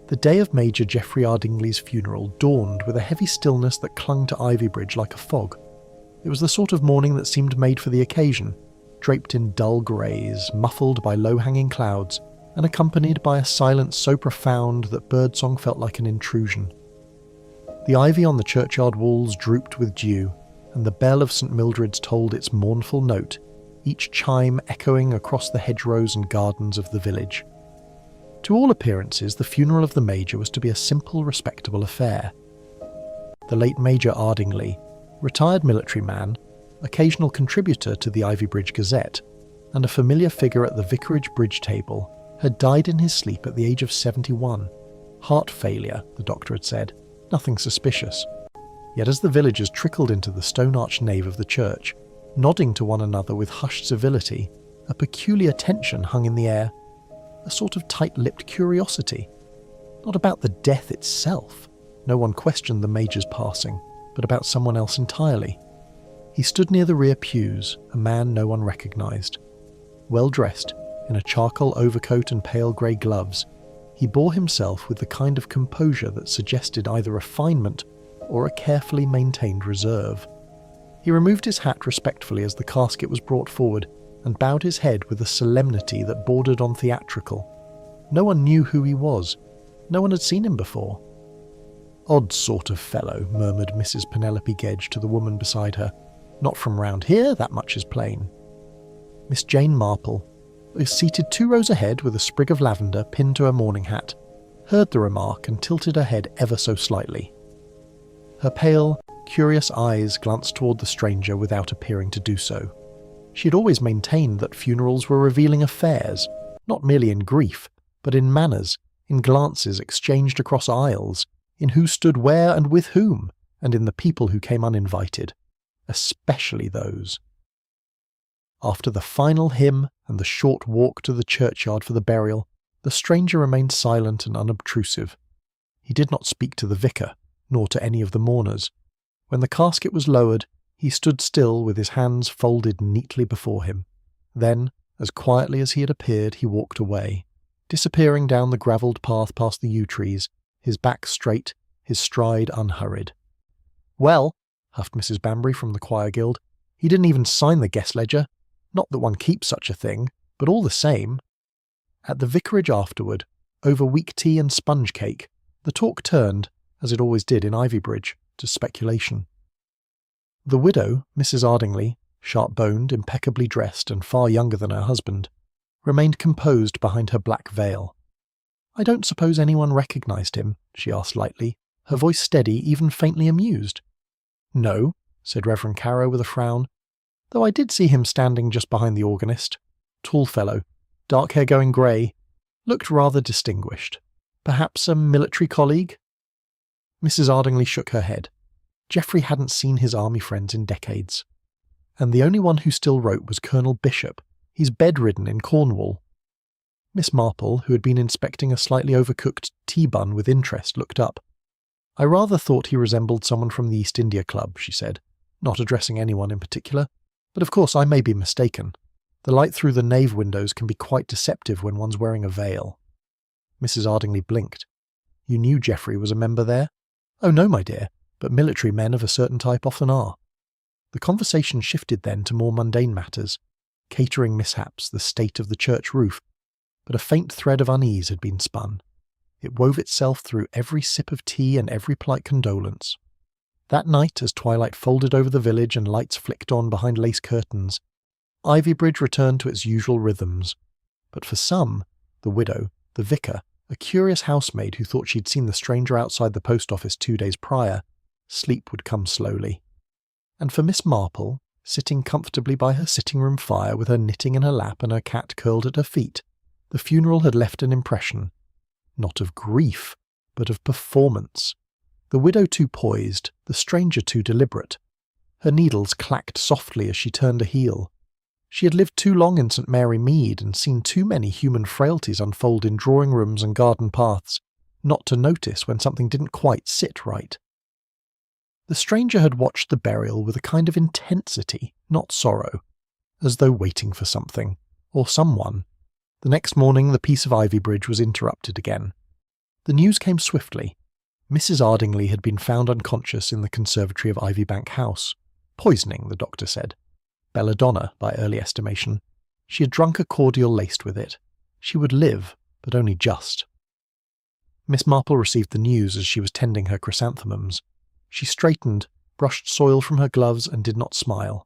The day of Major Geoffrey Ardingley's funeral dawned with a heavy stillness that clung to Ivybridge like a fog. It was the sort of morning that seemed made for the occasion, draped in dull greys, muffled by low-hanging clouds, and accompanied by a silence so profound that birdsong felt like an intrusion. The ivy on the churchyard walls drooped with dew, and the bell of St Mildred's tolled its mournful note, each chime echoing across the hedgerows and gardens of the village. To all appearances, the funeral of the Major was to be a simple, respectable affair. The late Major Ardingley, retired military man, occasional contributor to the Ivybridge Gazette, and a familiar figure at the vicarage bridge table, had died in his sleep at the age of 71. Heart failure, the doctor had said. Nothing suspicious. Yet as the villagers trickled into the stone-arched nave of the church, nodding to one another with hushed civility, a peculiar tension hung in the air, a sort of tight-lipped curiosity. Not about the death itself. No one questioned the Major's passing, but about someone else entirely. He stood near the rear pews, a man no one recognised. Well-dressed, in a charcoal overcoat and pale grey gloves, he bore himself with the kind of composure that suggested either refinement or a carefully maintained reserve. He removed his hat respectfully as the casket was brought forward, and bowed his head with a solemnity that bordered on theatrical. No one knew who he was. No one had seen him before. "Odd sort of fellow," murmured Mrs. Penelope Gedge to the woman beside her. "Not from round here, that much is plain." Miss Jane Marple, is seated 2 rows ahead with a sprig of lavender pinned to her morning hat, heard the remark and tilted her head ever so slightly. Her pale, curious eyes glanced toward the stranger without appearing to do so. She had always maintained that funerals were revealing affairs, not merely in grief, but in manners, in glances exchanged across aisles, in who stood where and with whom, and in the people who came uninvited, especially those. After the final hymn and the short walk to the churchyard for the burial, the stranger remained silent and unobtrusive. He did not speak to the vicar, nor to any of the mourners. When the casket was lowered, he stood still with his hands folded neatly before him. Then, as quietly as he had appeared, he walked away, disappearing down the gravelled path past the yew trees, his back straight, his stride unhurried. "Well," huffed Mrs. Banbury from the choir guild, "he didn't even sign the guest ledger. Not that one keeps such a thing, but all the same." At the vicarage afterward, over weak tea and sponge cake, the talk turned, as it always did in Ivybridge, to speculation. The widow, Mrs. Ardingley, sharp-boned, impeccably dressed, and far younger than her husband, remained composed behind her black veil. "I don't suppose anyone recognised him?" she asked lightly, her voice steady, even faintly amused. "No," said Reverend Carrow with a frown, "though I did see him standing just behind the organist. Tall fellow, dark hair going grey, looked rather distinguished. Perhaps a military colleague?" Mrs. Ardingley shook her head. Geoffrey hadn't seen his army friends in decades. And the only one who still wrote was Colonel Bishop. He's bedridden in Cornwall. Miss Marple, who had been inspecting a slightly overcooked tea bun with interest, looked up. "I rather thought he resembled someone from the East India Club," she said, not addressing anyone in particular. "But of course I may be mistaken. The light through the nave windows can be quite deceptive when one's wearing a veil." Mrs. Ardingley blinked. "You knew Geoffrey was a member there?" "Oh no, my dear, but military men of a certain type often are." The conversation shifted then to more mundane matters, catering mishaps, the state of the church roof, but a faint thread of unease had been spun. It wove itself through every sip of tea and every polite condolence. That night, as twilight folded over the village and lights flicked on behind lace curtains, Ivybridge returned to its usual rhythms. But for some, the widow, the vicar, a curious housemaid who thought she'd seen the stranger outside the post office 2 days prior, sleep would come slowly. And for Miss Marple, sitting comfortably by her sitting-room fire with her knitting in her lap and her cat curled at her feet, the funeral had left an impression, not of grief, but of performance. The widow too poised, the stranger too deliberate. Her needles clacked softly as she turned a heel. She had lived too long in St. Mary Mead and seen too many human frailties unfold in drawing-rooms and garden paths, not to notice when something didn't quite sit right. The stranger had watched the burial with a kind of intensity, not sorrow, as though waiting for something, or someone. The next morning the peace of Ivybridge was interrupted again. The news came swiftly. Mrs. Ardingly had been found unconscious in the conservatory of Ivybank House. Poisoning, the doctor said. Belladonna, by early estimation. She had drunk a cordial laced with it. She would live, but only just. Miss Marple received the news as she was tending her chrysanthemums. She straightened, brushed soil from her gloves, and did not smile.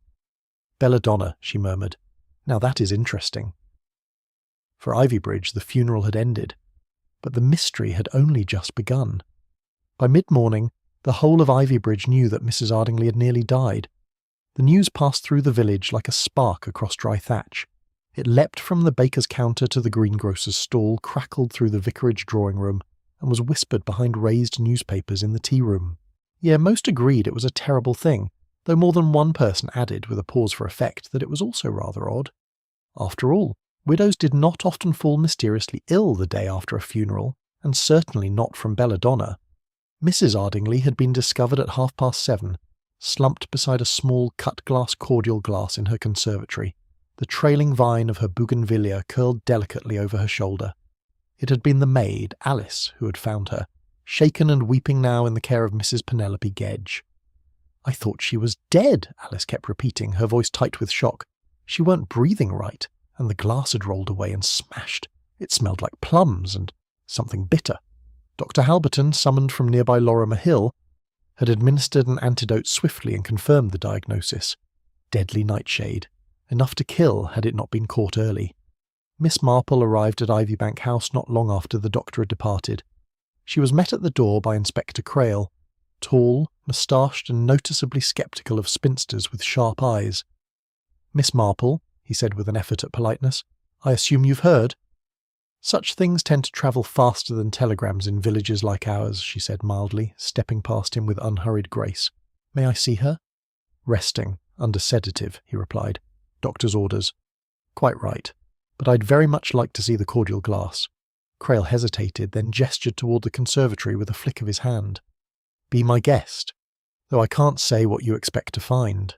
Belladonna, she murmured. Now that is interesting. For Ivybridge, the funeral had ended, but the mystery had only just begun. By mid-morning, the whole of Ivybridge knew that Mrs. Ardingly had nearly died. The news passed through the village like a spark across dry thatch. It leapt from the baker's counter to the greengrocer's stall, crackled through the vicarage drawing-room, and was whispered behind raised newspapers in the tea-room. Yeah, most agreed it was a terrible thing, though more than one person added, with a pause for effect, that it was also rather odd. After all, widows did not often fall mysteriously ill the day after a funeral, and certainly not from belladonna. Mrs. Ardingly had been discovered at 7:30, slumped beside a small cut-glass cordial glass in her conservatory, the trailing vine of her bougainvillea curled delicately over her shoulder. It had been the maid, Alice, who had found her, shaken and weeping now in the care of Mrs. Penelope Gedge. "I thought she was dead," Alice kept repeating, her voice tight with shock. "She weren't breathing right, and the glass had rolled away and smashed. It smelled like plums and something bitter." Dr. Halberton, summoned from nearby Lorimer Hill, had administered an antidote swiftly and confirmed the diagnosis. Deadly nightshade. Enough to kill had it not been caught early. Miss Marple arrived at Ivybank House not long after the doctor had departed. She was met at the door by Inspector Crail, tall, moustached and noticeably sceptical of spinsters with sharp eyes. "Miss Marple," he said with an effort at politeness, "I assume you've heard?" "Such things tend to travel faster than telegrams in villages like ours," she said mildly, stepping past him with unhurried grace. "May I see her?" "Resting, under sedative," he replied. "Doctor's orders." "Quite right. But I'd very much like to see the cordial glass." Crail hesitated, then gestured toward the conservatory with a flick of his hand. "Be my guest, though I can't say what you expect to find."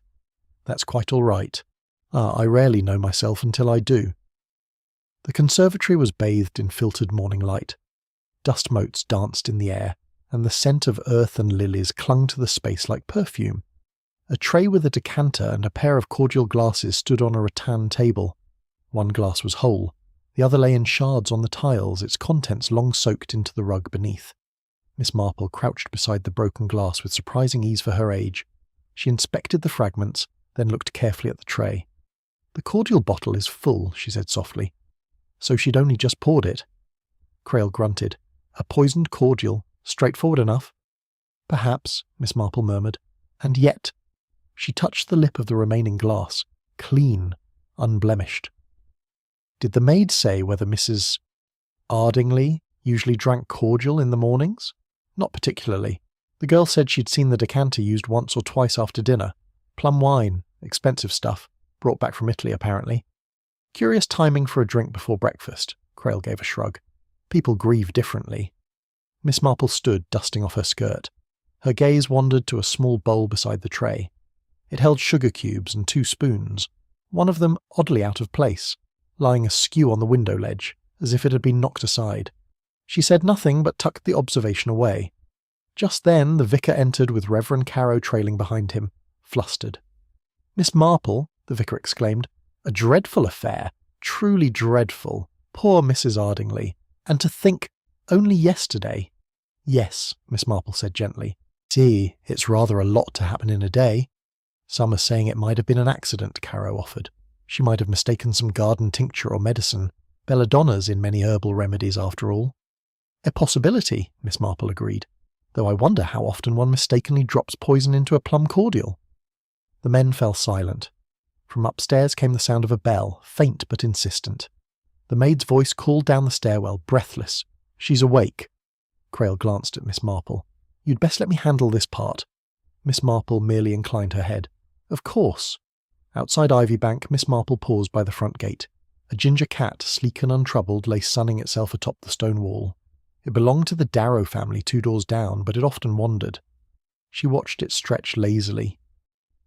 "That's quite all right. I rarely know myself until I do." The conservatory was bathed in filtered morning light. Dust motes danced in the air, and the scent of earth and lilies clung to the space like perfume. A tray with a decanter and a pair of cordial glasses stood on a rattan table. One glass was whole, the other lay in shards on the tiles, its contents long soaked into the rug beneath. Miss Marple crouched beside the broken glass with surprising ease for her age. She inspected the fragments, then looked carefully at the tray. "The cordial bottle is full," she said softly. "So she'd only just poured it." Crail grunted. "A poisoned cordial. Straightforward enough." "Perhaps," Miss Marple murmured. "And yet—" She touched the lip of the remaining glass. Clean. Unblemished. "Did the maid say whether Mrs. Ardingly usually drank cordial in the mornings?" "Not particularly. The girl said she'd seen the decanter used once or twice after dinner. Plum wine. Expensive stuff. Brought back from Italy, apparently." "Curious timing for a drink before breakfast." Crail gave a shrug. "People grieve differently." Miss Marple stood, dusting off her skirt. Her gaze wandered to a small bowl beside the tray. It held sugar cubes and 2 spoons, one of them oddly out of place, lying askew on the window ledge, as if it had been knocked aside. She said nothing but tucked the observation away. Just then the vicar entered with Reverend Carrow trailing behind him, flustered. "Miss Marple," the vicar exclaimed, "a dreadful affair, truly dreadful. Poor Mrs. Ardingly. And to think, only yesterday." "Yes," Miss Marple said gently. "See, it's rather a lot to happen in a day." "Some are saying it might have been an accident," Carrow offered. "She might have mistaken some garden tincture or medicine. Belladonna's in many herbal remedies, after all." "A possibility," Miss Marple agreed, "though I wonder how often one mistakenly drops poison into a plum cordial." The men fell silent. From upstairs came the sound of a bell, faint but insistent. The maid's voice called down the stairwell, breathless. "She's awake." Crail glanced at Miss Marple. "You'd best let me handle this part." Miss Marple merely inclined her head. "Of course." Outside Ivybank, Miss Marple paused by the front gate. A ginger cat, sleek and untroubled, lay sunning itself atop the stone wall. It belonged to the Darrow family 2 doors down, but it often wandered. She watched it stretch lazily,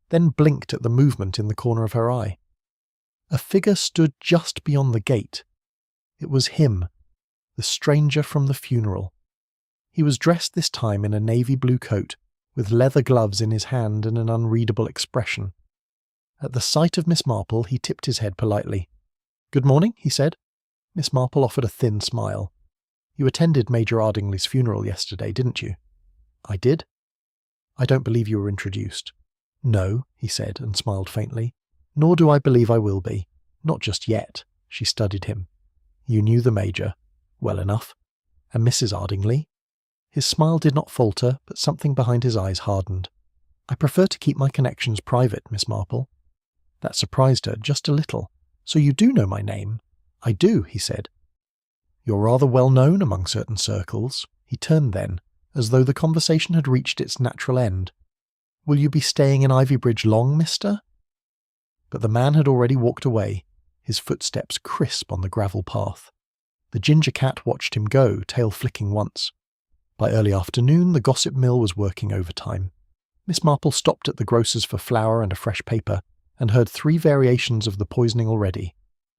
then blinked at the movement in the corner of her eye. A figure stood just beyond the gate. It was him, the stranger from the funeral. He was dressed this time in a navy blue coat, with leather gloves in his hand and an unreadable expression. At the sight of Miss Marple, he tipped his head politely. "Good morning," he said. Miss Marple offered a thin smile. "You attended Major Ardingly's funeral yesterday, didn't you?" "I did." "I don't believe you were introduced." "No," he said, and smiled faintly. "Nor do I believe I will be. Not just yet." She studied him. "You knew the Major?" "Well enough." "And Mrs. Ardingly?" His smile did not falter, but something behind his eyes hardened. "I prefer to keep my connections private, Miss Marple." That surprised her just a little. "So you do know my name?" "I do," he said. "You're rather well known among certain circles." He turned then, as though the conversation had reached its natural end. "Will you be staying in Ivybridge long, mister?" But the man had already walked away, his footsteps crisp on the gravel path. The ginger cat watched him go, tail flicking once. By early afternoon, the gossip mill was working overtime. Miss Marple stopped at the grocer's for flour and a fresh paper, and heard 3 variations of the poisoning already: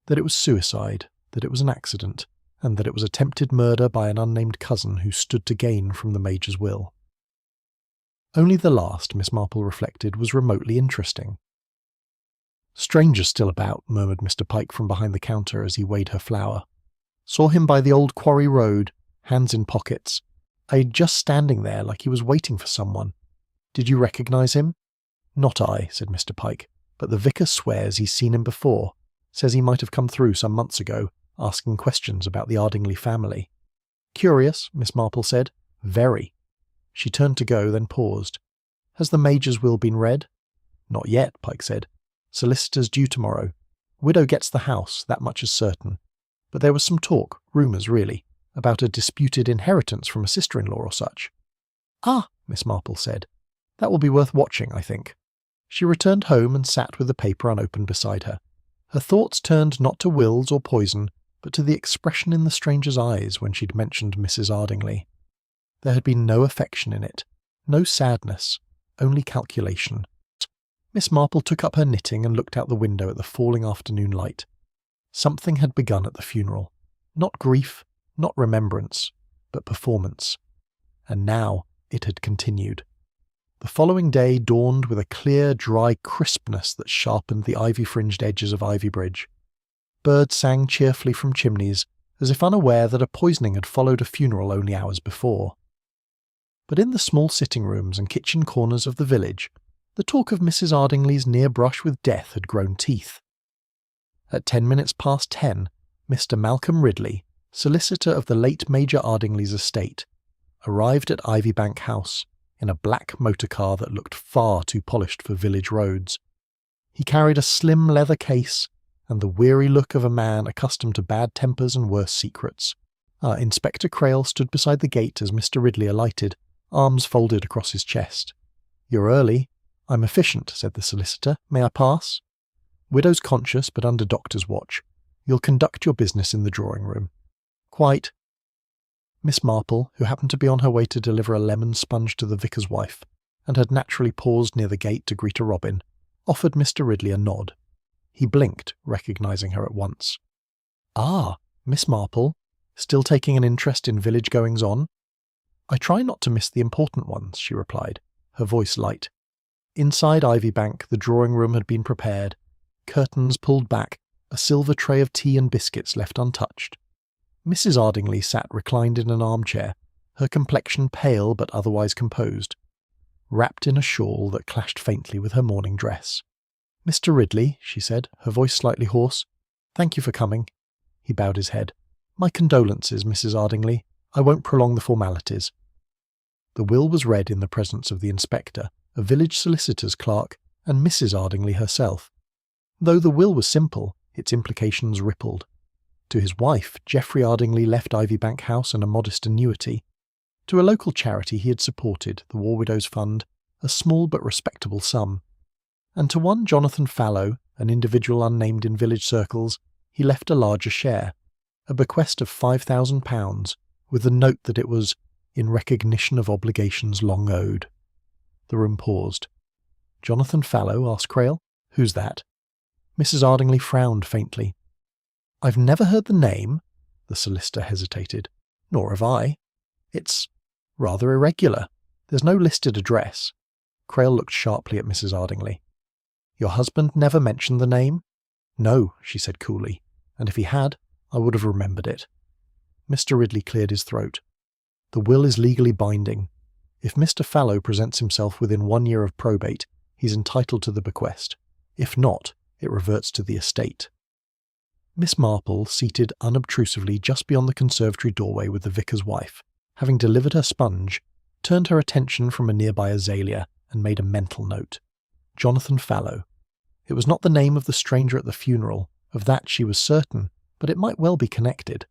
that it was suicide, that it was an accident, and that it was attempted murder by an unnamed cousin who stood to gain from the Major's will. Only the last, Miss Marple reflected, was remotely interesting. "Stranger still about," murmured Mr. Pike from behind the counter as he weighed her flour. "Saw him by the old quarry road, hands in pockets. Just standing there like he was waiting for someone. Did you recognise him?" "Not I," said Mr. Pike, "but the vicar swears he's seen him before. Says he might have come through some months ago, asking questions about the Ardingly family." "Curious," Miss Marple said. "Very." She turned to go, then paused. "Has the Major's will been read?" "Not yet," Pike said. "Solicitors due tomorrow. Widow gets the house, that much is certain. But there was some talk, rumours really, about a disputed inheritance from a sister-in-law or such." "Ah," Miss Marple said. "That will be worth watching, I think." She returned home and sat with the paper unopened beside her. Her thoughts turned not to wills or poison, but to the expression in the stranger's eyes when she'd mentioned Mrs. Ardingly. There had been no affection in it, no sadness, only calculation. Miss Marple took up her knitting and looked out the window at the falling afternoon light. Something had begun at the funeral. Not grief, not remembrance, but performance. And now it had continued. The following day dawned with a clear, dry crispness that sharpened the ivy-fringed edges of Ivybridge. Birds sang cheerfully from chimneys, as if unaware that a poisoning had followed a funeral only hours before. But in the small sitting rooms and kitchen corners of the village, the talk of Mrs. Ardingly's near brush with death had grown teeth. At 10 minutes past 10, Mr. Malcolm Ridley, solicitor of the late Major Ardingly's estate, arrived at Ivybank House in a black motor car that looked far too polished for village roads. He carried a slim leather case and the weary look of a man accustomed to bad tempers and worse secrets. Inspector Crail stood beside the gate as Mr. Ridley alighted, arms folded across his chest. "You're early." "I'm efficient," said the solicitor. "May I pass?" "Widow's conscious, but under doctor's watch. You'll conduct your business in the drawing-room." "Quite." Miss Marple, who happened to be on her way to deliver a lemon sponge to the vicar's wife, and had naturally paused near the gate to greet a robin, offered Mr. Ridley a nod. He blinked, recognising her at once. "Ah, Miss Marple, still taking an interest in village goings-on?" "I try not to miss the important ones," she replied, her voice light. Inside Ivybank, the drawing-room had been prepared, curtains pulled back, a silver tray of tea and biscuits left untouched. Mrs. Ardingly sat reclined in an armchair, her complexion pale but otherwise composed, wrapped in a shawl that clashed faintly with her morning dress. "Mr. Ridley," she said, her voice slightly hoarse, "thank you for coming." He bowed his head. "My condolences, Mrs. Ardingly. I won't prolong the formalities." The will was read in the presence of the inspector, a village solicitor's clerk, and Mrs. Ardingly herself. Though the will was simple, its implications rippled. To his wife, Geoffrey Ardingly left Ivybank House and a modest annuity. To a local charity he had supported, the War Widows Fund, a small but respectable sum. And to one Jonathan Fallow, an individual unnamed in village circles, he left a larger share, a bequest of £5,000, with the note that it was in recognition of obligations long owed. The room paused. "Jonathan Fallow?" asked Crail. "Who's that?" Mrs. Ardingly frowned faintly. "I've never heard the name." The solicitor hesitated. "Nor have I. It's Rather irregular. There's no listed address. Crail looked sharply at Mrs. Ardingly. Your husband never mentioned the name? No, she said coolly, and if he had, I would have remembered it. Mr. Ridley cleared his throat. The will is legally binding. If Mr. Fallow presents himself within 1 year of probate, he's entitled to the bequest. If not, it reverts to the estate. Miss Marple, seated unobtrusively just beyond the conservatory doorway with the vicar's wife, having delivered her sponge, turned her attention from a nearby azalea and made a mental note. Jonathan Fallow. It was not the name of the stranger at the funeral, of that she was certain, but it might well be connected.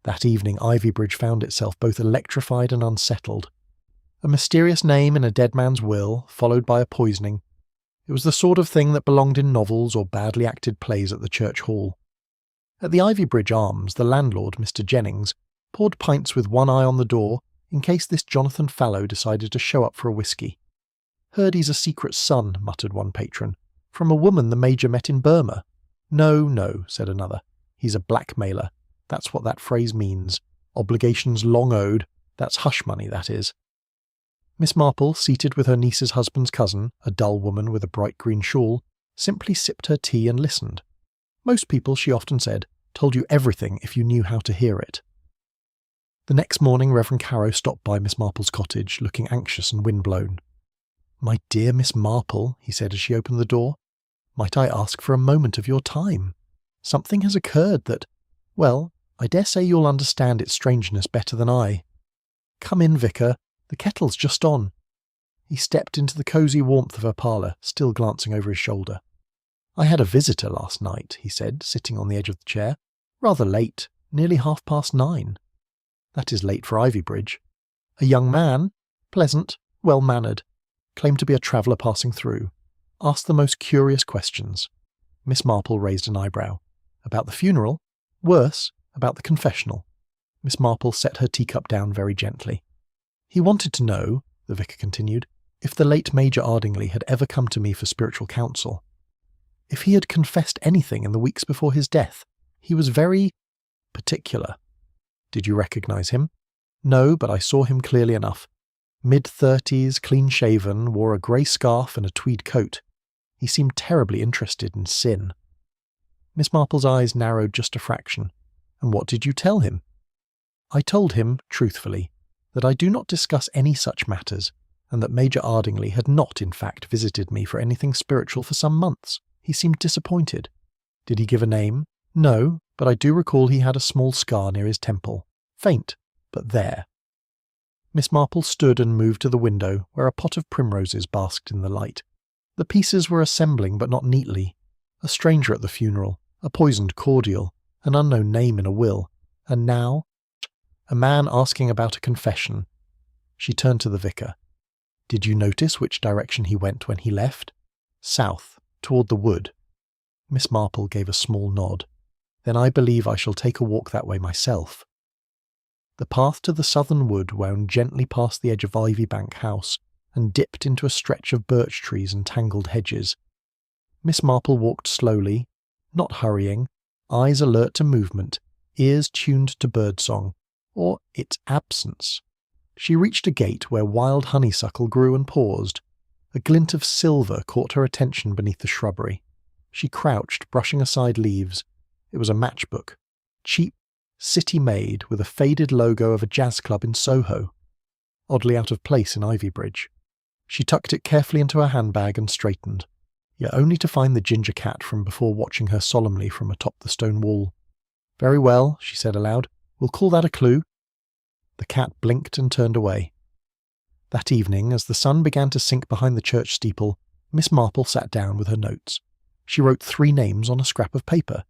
That evening Ivybridge found itself both electrified and unsettled. A mysterious name in a dead man's will, followed by a poisoning. It was the sort of thing that belonged in novels or badly acted plays at the church hall. At the Ivybridge Arms, the landlord, Mr. Jennings, poured pints with one eye on the door in case this Jonathan Fallow decided to show up for a whisky. Heard he's a secret son, muttered one patron. From a woman the Major met in Burma. No, said another. He's a blackmailer. That's what that phrase means. Obligations long owed. That's hush money, that is. Miss Marple, seated with her niece's husband's cousin, a dull woman with a bright green shawl, simply sipped her tea and listened. Most people, she often said, told you everything if you knew how to hear it. The next morning Reverend Carrow stopped by Miss Marple's cottage, looking anxious and windblown. "My dear Miss Marple," he said as she opened the door, "might I ask for a moment of your time? Something has occurred that, well, I dare say you'll understand its strangeness better than I. Come in, Vicar. The kettle's just on." He stepped into the cosy warmth of her parlour, still glancing over his shoulder. "I had a visitor last night," he said, sitting on the edge of the chair. "Rather late, nearly 9:30. That is late for Ivybridge. A young man, pleasant, well-mannered, claimed to be a traveller passing through. Asked the most curious questions." Miss Marple raised an eyebrow. "About the funeral? Worse, about the confessional." Miss Marple set her teacup down very gently. "He wanted to know," the vicar continued, "if the late Major Ardingly had ever come to me for spiritual counsel. If he had confessed anything in the weeks before his death. He was very particular." "Did you recognise him?" "No, but I saw him clearly enough. Mid-30s, clean-shaven, wore a grey scarf and a tweed coat. He seemed terribly interested in sin." Miss Marple's eyes narrowed just a fraction. "And what did you tell him?" "I told him, truthfully, that I do not discuss any such matters, and that Major Ardingly had not, in fact, visited me for anything spiritual for some months. He seemed disappointed." "Did he give a name?" "No, but I do recall he had a small scar near his temple. Faint, but there." Miss Marple stood and moved to the window, where a pot of primroses basked in the light. The pieces were assembling, but not neatly. A stranger at the funeral, a poisoned cordial, an unknown name in a will, and now a man asking about a confession. She turned to the vicar. "Did you notice which direction he went when he left?" "South, toward the wood." Miss Marple gave a small nod. "Then I believe I shall take a walk that way myself." The path to the southern wood wound gently past the edge of Ivybank House and dipped into a stretch of birch trees and tangled hedges. Miss Marple walked slowly, not hurrying, eyes alert to movement, ears tuned to birdsong, or its absence. She reached a gate where wild honeysuckle grew and paused. A glint of silver caught her attention beneath the shrubbery. She crouched, brushing aside leaves. It was a matchbook. Cheap, city-made, with a faded logo of a jazz club in Soho. Oddly out of place in Ivybridge. She tucked it carefully into her handbag and straightened, yet only to find the ginger cat from before watching her solemnly from atop the stone wall. "Very well," she said aloud. "We'll call that a clue." The cat blinked and turned away. That evening, as the sun began to sink behind the church steeple, Miss Marple sat down with her notes. She wrote 3 names on a scrap of paper.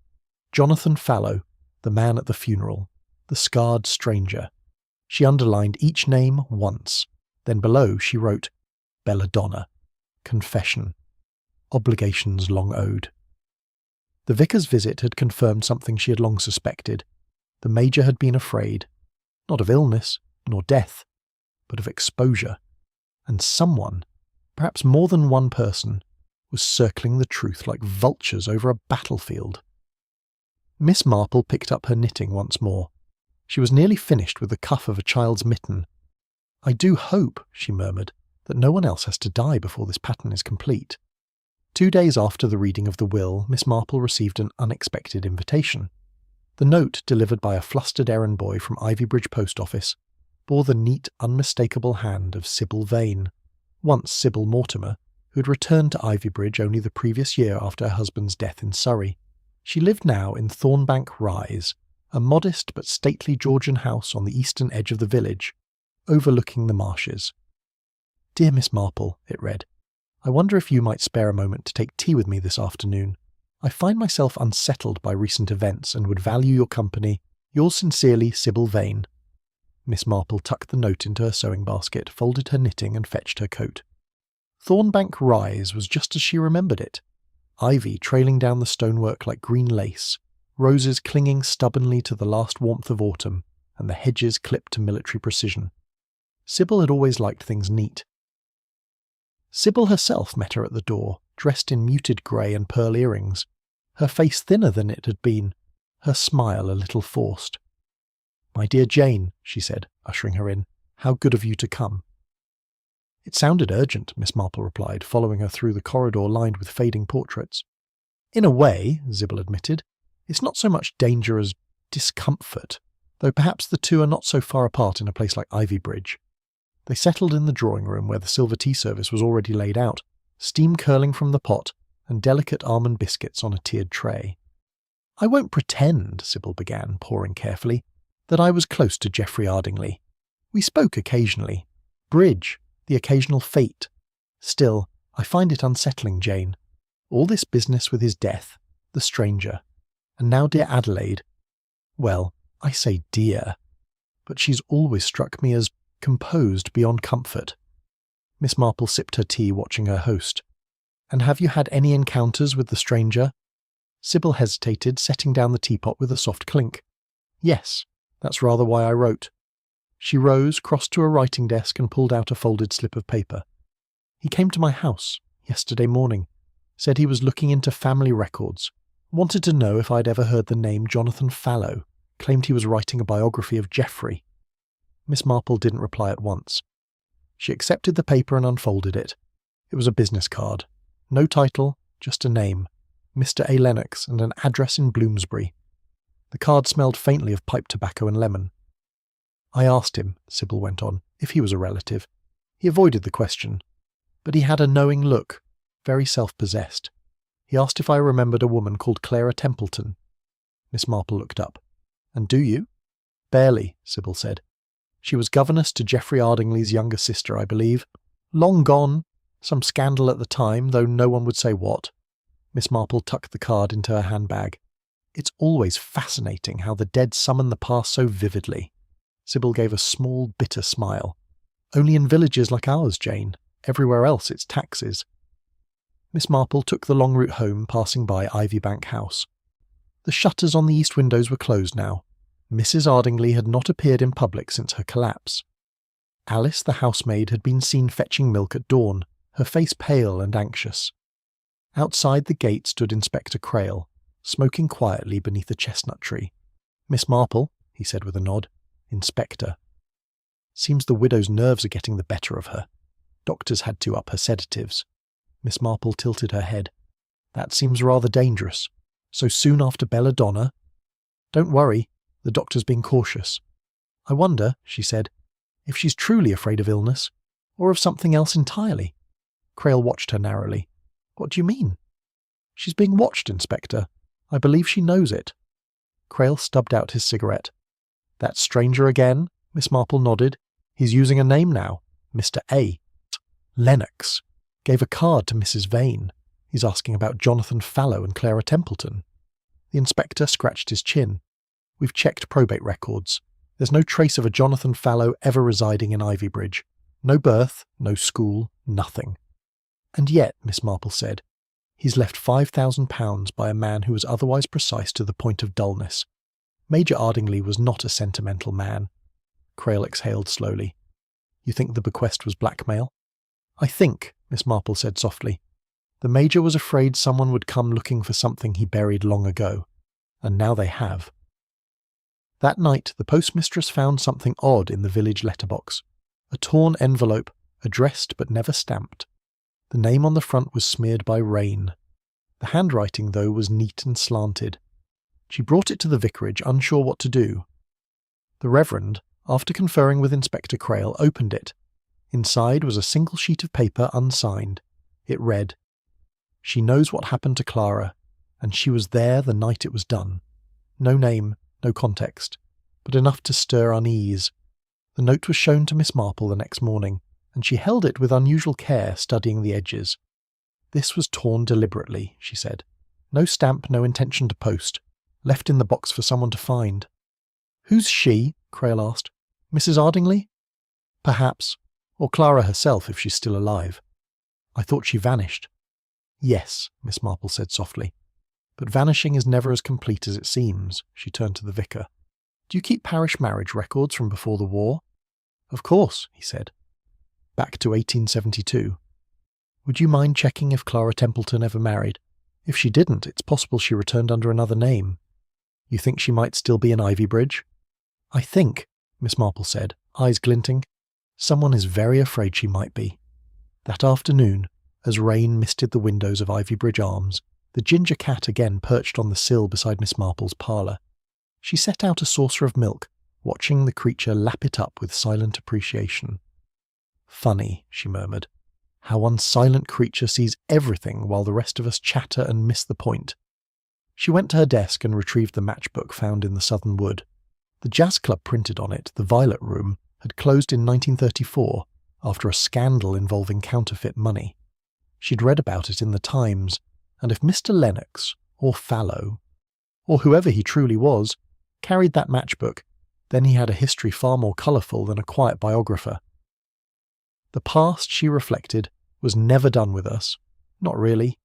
Jonathan Fallow, the man at the funeral, the scarred stranger. She underlined each name once. Then below she wrote, Belladonna, confession, obligations long owed. The vicar's visit had confirmed something she had long suspected. The Major had been afraid, not of illness, nor death, but of exposure. And someone, perhaps more than one person, was circling the truth like vultures over a battlefield. Miss Marple picked up her knitting once more. She was nearly finished with the cuff of a child's mitten. "I do hope," she murmured, "that no one else has to die before this pattern is complete." 2 days after the reading of the will, Miss Marple received an unexpected invitation. The note, delivered by a flustered errand boy from Ivybridge post office, bore the neat, unmistakable hand of Sybil Vane, once Sybil Mortimer, who had returned to Ivybridge only the previous year after her husband's death in Surrey. She lived now in Thornbank Rise, a modest but stately Georgian house on the eastern edge of the village, overlooking the marshes. "Dear Miss Marple," it read, "I wonder if you might spare a moment to take tea with me this afternoon. I find myself unsettled by recent events and would value your company. Yours sincerely, Sybil Vane." Miss Marple tucked the note into her sewing basket, folded her knitting and fetched her coat. Thornbank Rise was just as she remembered it. Ivy trailing down the stonework like green lace, roses clinging stubbornly to the last warmth of autumn, and the hedges clipped to military precision. Sybil had always liked things neat. Sybil herself met her at the door, dressed in muted grey and pearl earrings, her face thinner than it had been, her smile a little forced. "My dear Jane," she said, ushering her in, "how good of you to come." "It sounded urgent," Miss Marple replied, following her through the corridor lined with fading portraits. "In a way," Sybil admitted, "it's not so much danger as discomfort, though perhaps the two are not so far apart in a place like Ivybridge." They settled in the drawing-room where the silver tea service was already laid out, steam curling from the pot, and delicate almond biscuits on a tiered tray. "I won't pretend," Sybil began, pouring carefully, "that I was close to Geoffrey Ardingly. We spoke occasionally. Bridge, the occasional fate. Still, I find it unsettling, Jane. All this business with his death, the stranger, and now dear Adelaide. Well, I say dear, but she's always struck me as composed beyond comfort." Miss Marple sipped her tea, watching her host. "And have you had any encounters with the stranger?" Sybil hesitated, setting down the teapot with a soft clink. "Yes, that's rather why I wrote." She rose, crossed to a writing desk and pulled out a folded slip of paper. "He came to my house yesterday morning, said he was looking into family records, wanted to know if I'd ever heard the name Jonathan Fallow, claimed he was writing a biography of Geoffrey." Miss Marple didn't reply at once. She accepted the paper and unfolded it. It was a business card. No title, just a name, Mr. A. Lennox, and an address in Bloomsbury. The card smelled faintly of pipe tobacco and lemon. "I asked him," Sybil went on, "if he was a relative. He avoided the question, but he had a knowing look, very self-possessed. He asked if I remembered a woman called Clara Templeton." Miss Marple looked up. "And do you?" "Barely," Sybil said. "She was governess to Geoffrey Ardingly's younger sister, I believe. Long gone. Some scandal at the time, though no one would say what." Miss Marple tucked the card into her handbag. "It's always fascinating how the dead summon the past so vividly." Sybil gave a small, bitter smile. "Only in villages like ours, Jane. Everywhere else it's taxes." Miss Marple took the long route home, passing by Ivybank House. The shutters on the east windows were closed now. Mrs. Ardingly had not appeared in public since her collapse. Alice, the housemaid, had been seen fetching milk at dawn, her face pale and anxious. Outside the gate stood Inspector Crail, smoking quietly beneath a chestnut tree. "Miss Marple," he said with a nod. "Inspector. Seems the widow's nerves are getting the better of her. Doctors had to up her sedatives." Miss Marple tilted her head. "That seems rather dangerous. So soon after belladonna?" "Don't worry. The doctor's being cautious. I wonder," she said, "if she's truly afraid of illness, or of something else entirely." Crail watched her narrowly. "What do you mean?" "She's being watched, Inspector. I believe she knows it." Crail stubbed out his cigarette. "That stranger again?" Miss Marple nodded. "He's using a name now. Mr. A. Lennox. Gave a card to Mrs. Vane. He's asking about Jonathan Fallow and Clara Templeton." The inspector scratched his chin. "We've checked probate records. There's no trace of a Jonathan Fallow ever residing in Ivybridge. No birth, no school, nothing." "And yet," Miss Marple said, "he's left £5,000 by a man who was otherwise precise to the point of dullness. Major Ardingly was not a sentimental man." Crail exhaled slowly. "You think the bequest was blackmail?" "I think," Miss Marple said softly, "the Major was afraid someone would come looking for something he buried long ago. And now they have." That night the postmistress found something odd in the village letterbox. A torn envelope, addressed but never stamped. The name on the front was smeared by rain. The handwriting, though, was neat and slanted. She brought it to the vicarage, unsure what to do. The Reverend, after conferring with Inspector Crail, opened it. Inside was a single sheet of paper unsigned. It read, "She knows what happened to Clara, and she was there the night it was done. No name, no context, but enough to stir unease." The note was shown to Miss Marple the next morning, and she held it with unusual care, studying the edges. "This was torn deliberately," she said. "No stamp, no intention to post. Left in the box for someone to find." "Who's she?" Crail asked. "Mrs. Ardingly?" "Perhaps. Or Clara herself, if she's still alive." "I thought she vanished." "Yes," Miss Marple said softly. "But vanishing is never as complete as it seems." She turned to the vicar. "Do you keep parish marriage records from before the war?" "Of course," he said. "Back to 1872. Would you mind checking if Clara Templeton ever married? If she didn't, it's possible she returned under another name. You think she might still be in Ivybridge?" "I think," Miss Marple said, eyes glinting, "someone is very afraid she might be." That afternoon, as rain misted the windows of Ivybridge Arms, the ginger cat again perched on the sill beside Miss Marple's parlour. She set out a saucer of milk, watching the creature lap it up with silent appreciation. "Funny," she murmured, "how one silent creature sees everything while the rest of us chatter and miss the point." She went to her desk and retrieved the matchbook found in the southern wood. The jazz club printed on it, the Violet Room, had closed in 1934 after a scandal involving counterfeit money. She'd read about it in the Times, and if Mr. Lennox, or Fallow, or whoever he truly was, carried that matchbook, then he had a history far more colourful than a quiet biographer. The past, she reflected, was never done with us. Not really.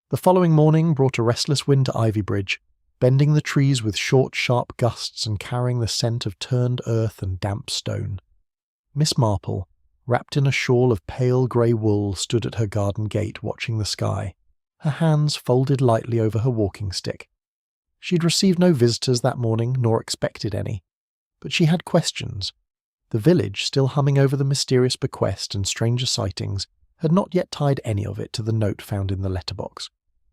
The following morning brought a restless wind to Ivybridge, bending the trees with short, sharp gusts and carrying the scent of turned earth and damp stone. Miss Marple, wrapped in a shawl of pale grey wool, stood at her garden gate watching the sky, her hands folded lightly over her walking stick. She had received no visitors that morning, nor expected any, but she had questions. The village, still humming over the mysterious bequest and stranger sightings, had not yet tied any of it to the note found in the letterbox.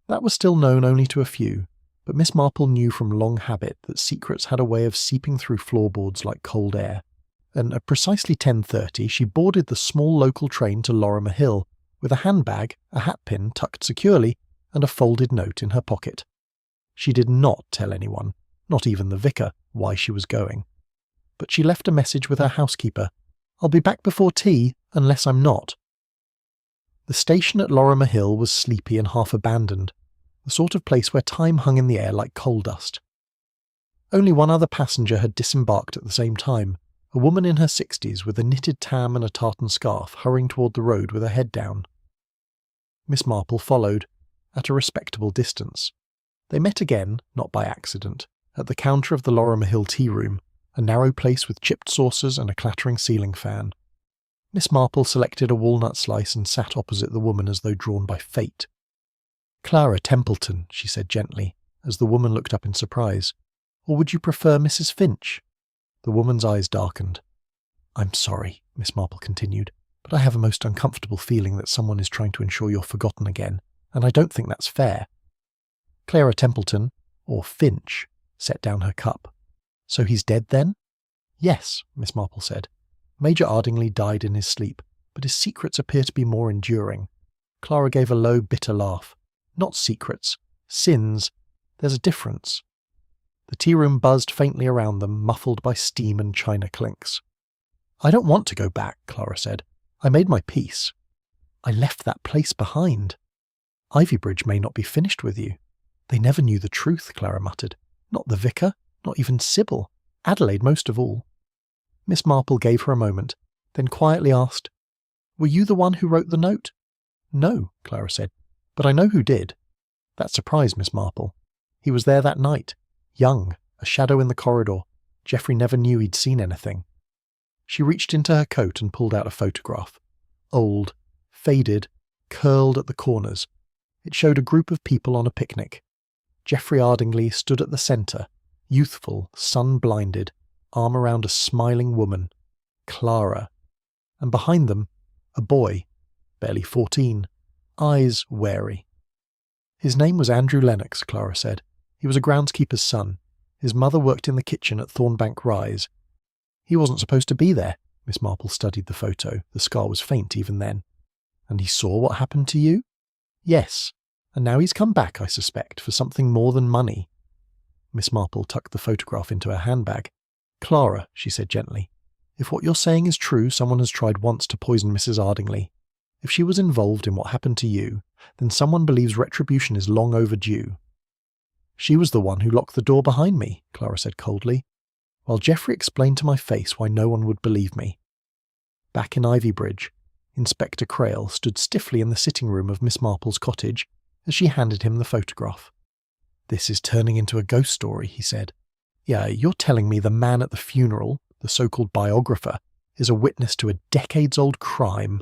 That was still known only to a few, but Miss Marple knew from long habit that secrets had a way of seeping through floorboards like cold air, and at precisely 10:30 she boarded the small local train to Lorimer Hill, with a handbag, a hatpin tucked securely, and a folded note in her pocket. She did not tell anyone, not even the vicar, why she was going. But she left a message with her housekeeper. "I'll be back before tea, unless I'm not." The station at Lorimer Hill was sleepy and half abandoned, the sort of place where time hung in the air like coal dust. Only one other passenger had disembarked at the same time, a woman in her 60s with a knitted tam and a tartan scarf, hurrying toward the road with her head down. Miss Marple followed, at a respectable distance. They met again, not by accident, at the counter of the Lorimer Hill tea room, a narrow place with chipped saucers and a clattering ceiling fan. Miss Marple selected a walnut slice and sat opposite the woman as though drawn by fate. "Clara Templeton," she said gently, as the woman looked up in surprise. "Or would you prefer Mrs. Finch?" The woman's eyes darkened. "I'm sorry," Miss Marple continued, "but I have a most uncomfortable feeling that someone is trying to ensure you're forgotten again, and I don't think that's fair." Clara Templeton, or Finch, set down her cup. "So he's dead then?" "Yes," Miss Marple said. "Major Ardingly died in his sleep, but his secrets appear to be more enduring." Clara gave a low, bitter laugh. "Not secrets. Sins. There's a difference." The tea room buzzed faintly around them, muffled by steam and china clinks. "I don't want to go back," Clara said. "I made my peace. I left that place behind. Ivybridge may not be finished with you." "They never knew the truth," Clara muttered. "Not the vicar, not even Sybil. Adelaide most of all." Miss Marple gave her a moment, then quietly asked, "Were you the one who wrote the note?" "No," Clara said, "but I know who did." That surprised Miss Marple. "He was there that night, young, a shadow in the corridor. Geoffrey never knew he'd seen anything." She reached into her coat and pulled out a photograph. Old, faded, curled at the corners. It showed a group of people on a picnic. Geoffrey Ardingly stood at the centre, youthful, sun-blinded, arm around a smiling woman. Clara and behind them, a boy, barely 14, eyes wary. His name was Andrew Lennox, Clara said. He was a groundskeeper's son. His mother worked in the kitchen at Thornbank Rise. He wasn't supposed to be there. Miss Marple studied the photo. The scar was faint even then. And he saw what happened to you? Yes. And now he's come back, I suspect, for something more than money. Miss Marple tucked the photograph into her handbag. Clara, she said gently, if what you're saying is true, someone has tried once to poison Mrs. Ardingly. If she was involved in what happened to you, then someone believes retribution is long overdue. She was the one who locked the door behind me, Clara said coldly, while Geoffrey explained to my face why no one would believe me. Back in Ivybridge, Inspector Crail stood stiffly in the sitting room of Miss Marple's cottage as she handed him the photograph. This is turning into a ghost story, he said. Yeah, you're telling me the man at the funeral, the so-called biographer, is a witness to a decades-old crime.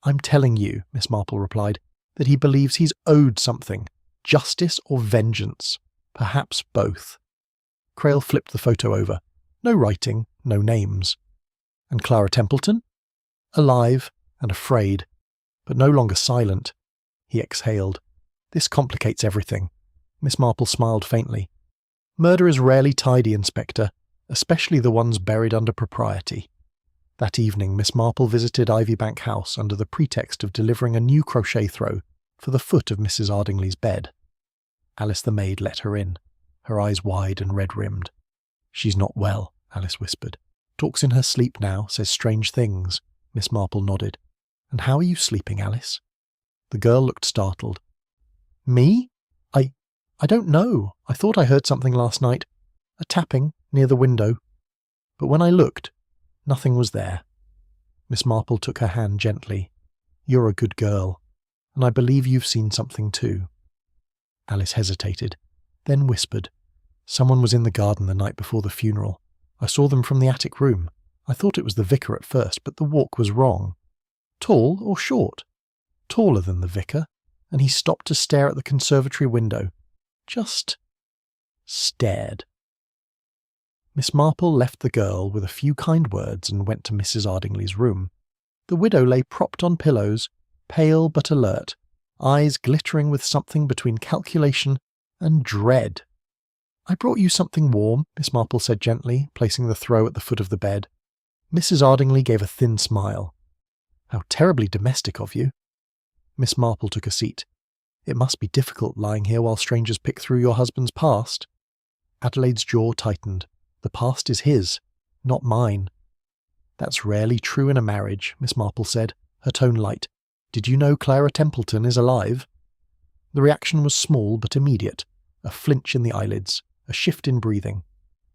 I'm telling you, Miss Marple replied, that he believes he's owed something, justice or vengeance, perhaps both. Crail flipped the photo over. No writing, no names. And Clara Templeton? Alive and afraid, but no longer silent. He exhaled. This complicates everything. Miss Marple smiled faintly. Murder is rarely tidy, Inspector, especially the ones buried under propriety. That evening, Miss Marple visited Ivybank House under the pretext of delivering a new crochet throw for the foot of Mrs. Ardingly's bed. Alice the maid let her in, her eyes wide and red-rimmed. She's not well, Alice whispered. Talks in her sleep now, says strange things. Miss Marple nodded. And how are you sleeping, Alice? The girl looked startled. Me? I don't know. I thought I heard something last night. A tapping near the window. But when I looked, nothing was there. Miss Marple took her hand gently. You're a good girl, and I believe you've seen something too. Alice hesitated, then whispered. Someone was in the garden the night before the funeral. I saw them from the attic room. I thought it was the vicar at first, but the walk was wrong. Tall or short? Taller than the vicar, and he stopped to stare at the conservatory window. Just stared. Miss Marple left the girl with a few kind words and went to Mrs. Ardingly's room. The widow lay propped on pillows, pale but alert, eyes glittering with something between calculation and dread. I brought you something warm, Miss Marple said gently, placing the throw at the foot of the bed. Mrs. Ardingly gave a thin smile. How terribly domestic of you. Miss Marple took a seat. It must be difficult lying here while strangers pick through your husband's past. Adelaide's jaw tightened. The past is his, not mine. That's rarely true in a marriage, Miss Marple said, her tone light. Did you know Clara Templeton is alive? The reaction was small but immediate. A flinch in the eyelids, a shift in breathing.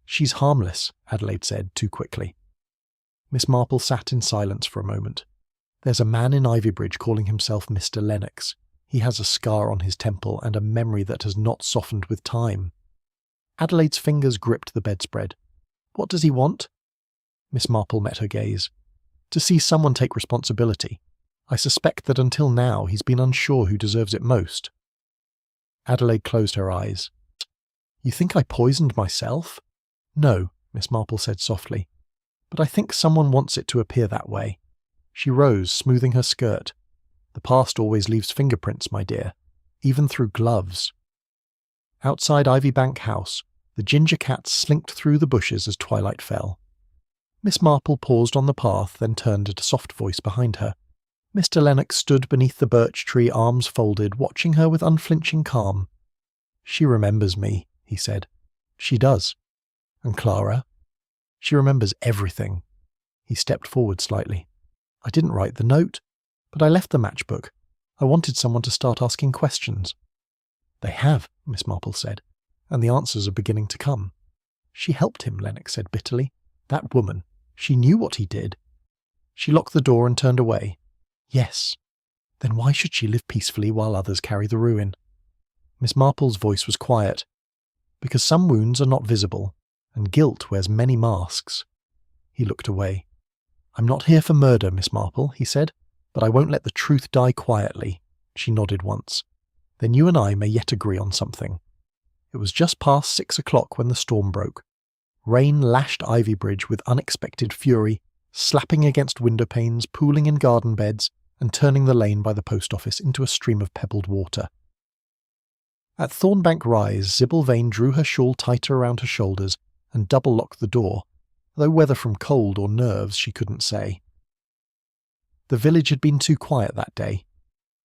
She's harmless, Adelaide said too quickly. Miss Marple sat in silence for a moment. There's a man in Ivybridge calling himself Mr. Lennox. He has a scar on his temple and a memory that has not softened with time. Adelaide's fingers gripped the bedspread. What does he want? Miss Marple met her gaze. To see someone take responsibility. I suspect that until now he's been unsure who deserves it most. Adelaide closed her eyes. You think I poisoned myself? No, Miss Marple said softly. But I think someone wants it to appear that way. She rose, smoothing her skirt. The past always leaves fingerprints, my dear, even through gloves. Outside Ivybank House, the ginger cat slinked through the bushes as twilight fell. Miss Marple paused on the path, then turned at a soft voice behind her. Mr. Lennox stood beneath the birch tree, arms folded, watching her with unflinching calm. She remembers me, he said. She does. And Clara? She remembers everything. He stepped forward slightly. I didn't write the note, but I left the matchbook. I wanted someone to start asking questions. They have, Miss Marple said, and the answers are beginning to come. She helped him, Lennox said bitterly. That woman. She knew what he did. She locked the door and turned away. Yes. Then why should she live peacefully while others carry the ruin? Miss Marple's voice was quiet. Because some wounds are not visible, and guilt wears many masks. He looked away. I'm not here for murder, Miss Marple, he said, but I won't let the truth die quietly. She nodded once. Then you and I may yet agree on something. It was just past 6 o'clock when the storm broke. Rain lashed Ivybridge with unexpected fury, slapping against window panes, pooling in garden beds, and turning the lane by the post office into a stream of pebbled water. At Thornbank Rise, Sybil Vane drew her shawl tighter around her shoulders and double-locked the door, though whether from cold or nerves she couldn't say. The village had been too quiet that day.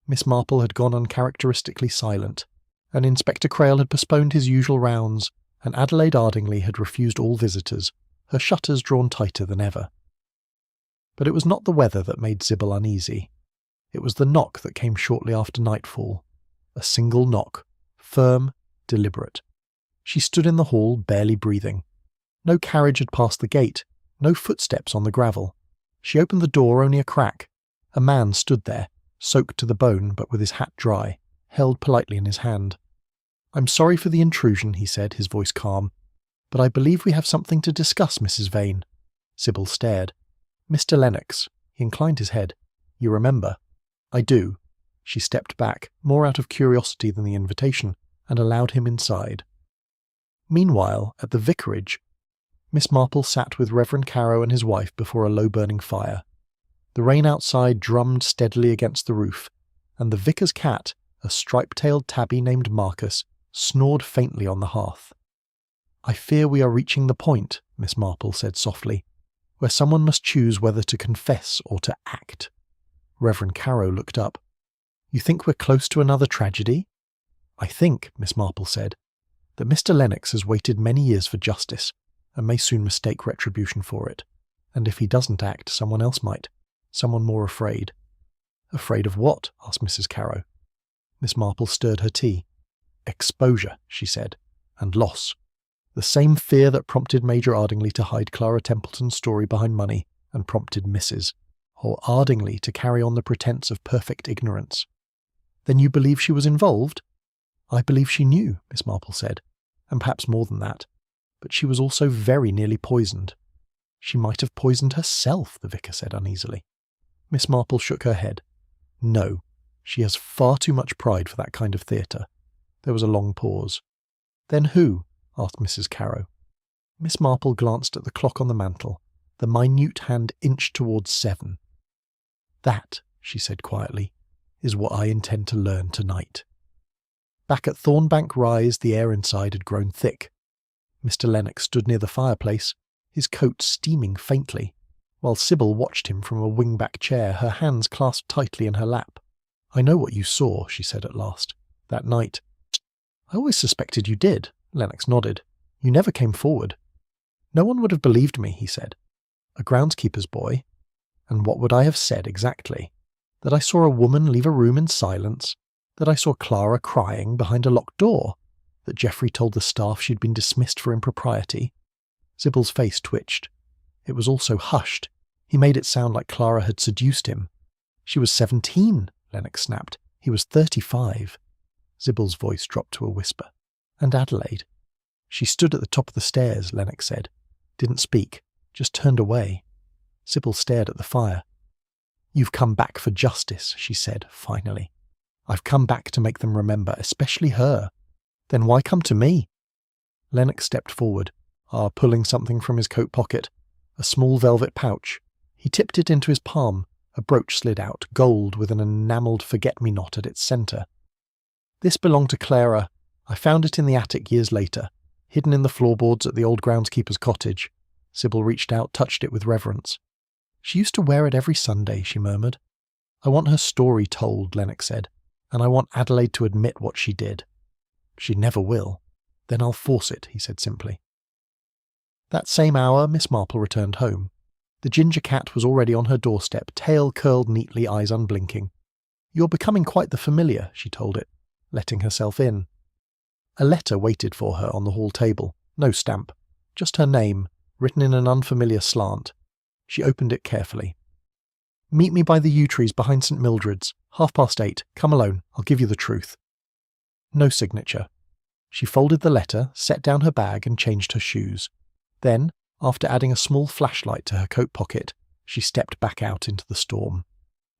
Miss Marple had gone uncharacteristically silent, and Inspector Crail had postponed his usual rounds, and Adelaide Ardingly had refused all visitors, her shutters drawn tighter than ever. But it was not the weather that made Sybil uneasy. It was the knock that came shortly after nightfall. A single knock, firm, deliberate. She stood in the hall, barely breathing. No carriage had passed the gate, no footsteps on the gravel. She opened the door only a crack. A man stood there, soaked to the bone but with his hat dry, held politely in his hand. "I'm sorry for the intrusion," he said, his voice calm, "but I believe we have something to discuss, Mrs. Vane." Sybil stared. "Mr. Lennox." He inclined his head. "You remember?" "I do." She stepped back, more out of curiosity than the invitation, and allowed him inside. Meanwhile, at the vicarage, Miss Marple sat with Reverend Carrow and his wife before a low-burning fire. The rain outside drummed steadily against the roof, and the vicar's cat, a striped-tailed tabby named Marcus, snored faintly on the hearth. "I fear we are reaching the point," Miss Marple said softly, "where someone must choose whether to confess or to act." Reverend Carrow looked up. "You think we're close to another tragedy?" "I think," Miss Marple said, "that Mr. Lennox has waited many years for justice, and may soon mistake retribution for it. And if he doesn't act, someone else might. Someone more afraid." "Afraid of what?" asked Mrs. Carrow. Miss Marple stirred her tea. "Exposure," she said, "and loss. The same fear that prompted Major Ardingly to hide Clara Templeton's story behind money, and prompted Mrs. or Ardingly to carry on the pretence of perfect ignorance." "Then you believe she was involved?" "I believe she knew," Miss Marple said, "and perhaps more than that. But she was also very nearly poisoned." "She might have poisoned herself," the vicar said uneasily. Miss Marple shook her head. "No, she has far too much pride for that kind of theatre." There was a long pause. "Then who?" asked Mrs. Carrow. Miss Marple glanced at the clock on the mantel. The minute hand inched towards 7. "That," she said quietly, "is what I intend to learn tonight." Back at Thornbank Rise, the air inside had grown thick. Mr. Lennox stood near the fireplace, his coat steaming faintly, while Sybil watched him from a wing-back chair, her hands clasped tightly in her lap. "I know what you saw," she said at last, "that night." "I always suspected you did," Lennox nodded. "You never came forward." "No one would have believed me," he said. "A groundskeeper's boy. And what would I have said exactly? That I saw a woman leave a room in silence? That I saw Clara crying behind a locked door? That Geoffrey told the staff she'd been dismissed for impropriety?" Sybil's face twitched. It was also hushed. He made it sound like Clara had seduced him. "She was 17, Lennox snapped. "He was 35. Sybil's voice dropped to a whisper. "And Adelaide?" "She stood at the top of the stairs," Lennox said. "Didn't speak. Just turned away." Sybil stared at the fire. "You've come back for justice," she said, finally. "I've come back to make them remember, especially her." "Then why come to me?" Lennox stepped forward, pulling something from his coat pocket, a small velvet pouch. He tipped it into his palm. A brooch slid out, gold with an enamelled forget-me-not at its centre. "This belonged to Clara. I found it in the attic years later, hidden in the floorboards at the old groundskeeper's cottage." Sybil reached out, touched it with reverence. "She used to wear it every Sunday," she murmured. "I want her story told," Lennox said, "and I want Adelaide to admit what she did." "She never will." "Then I'll force it," he said simply. That same hour, Miss Marple returned home. The ginger cat was already on her doorstep, tail curled neatly, eyes unblinking. "You're becoming quite the familiar," she told it, letting herself in. A letter waited for her on the hall table. No stamp. Just her name, written in an unfamiliar slant. She opened it carefully. "Meet me by the yew trees behind St. Mildred's. 8:30. Come alone. I'll give you the truth." No signature. She folded the letter, set down her bag and changed her shoes. Then, after adding a small flashlight to her coat pocket, she stepped back out into the storm.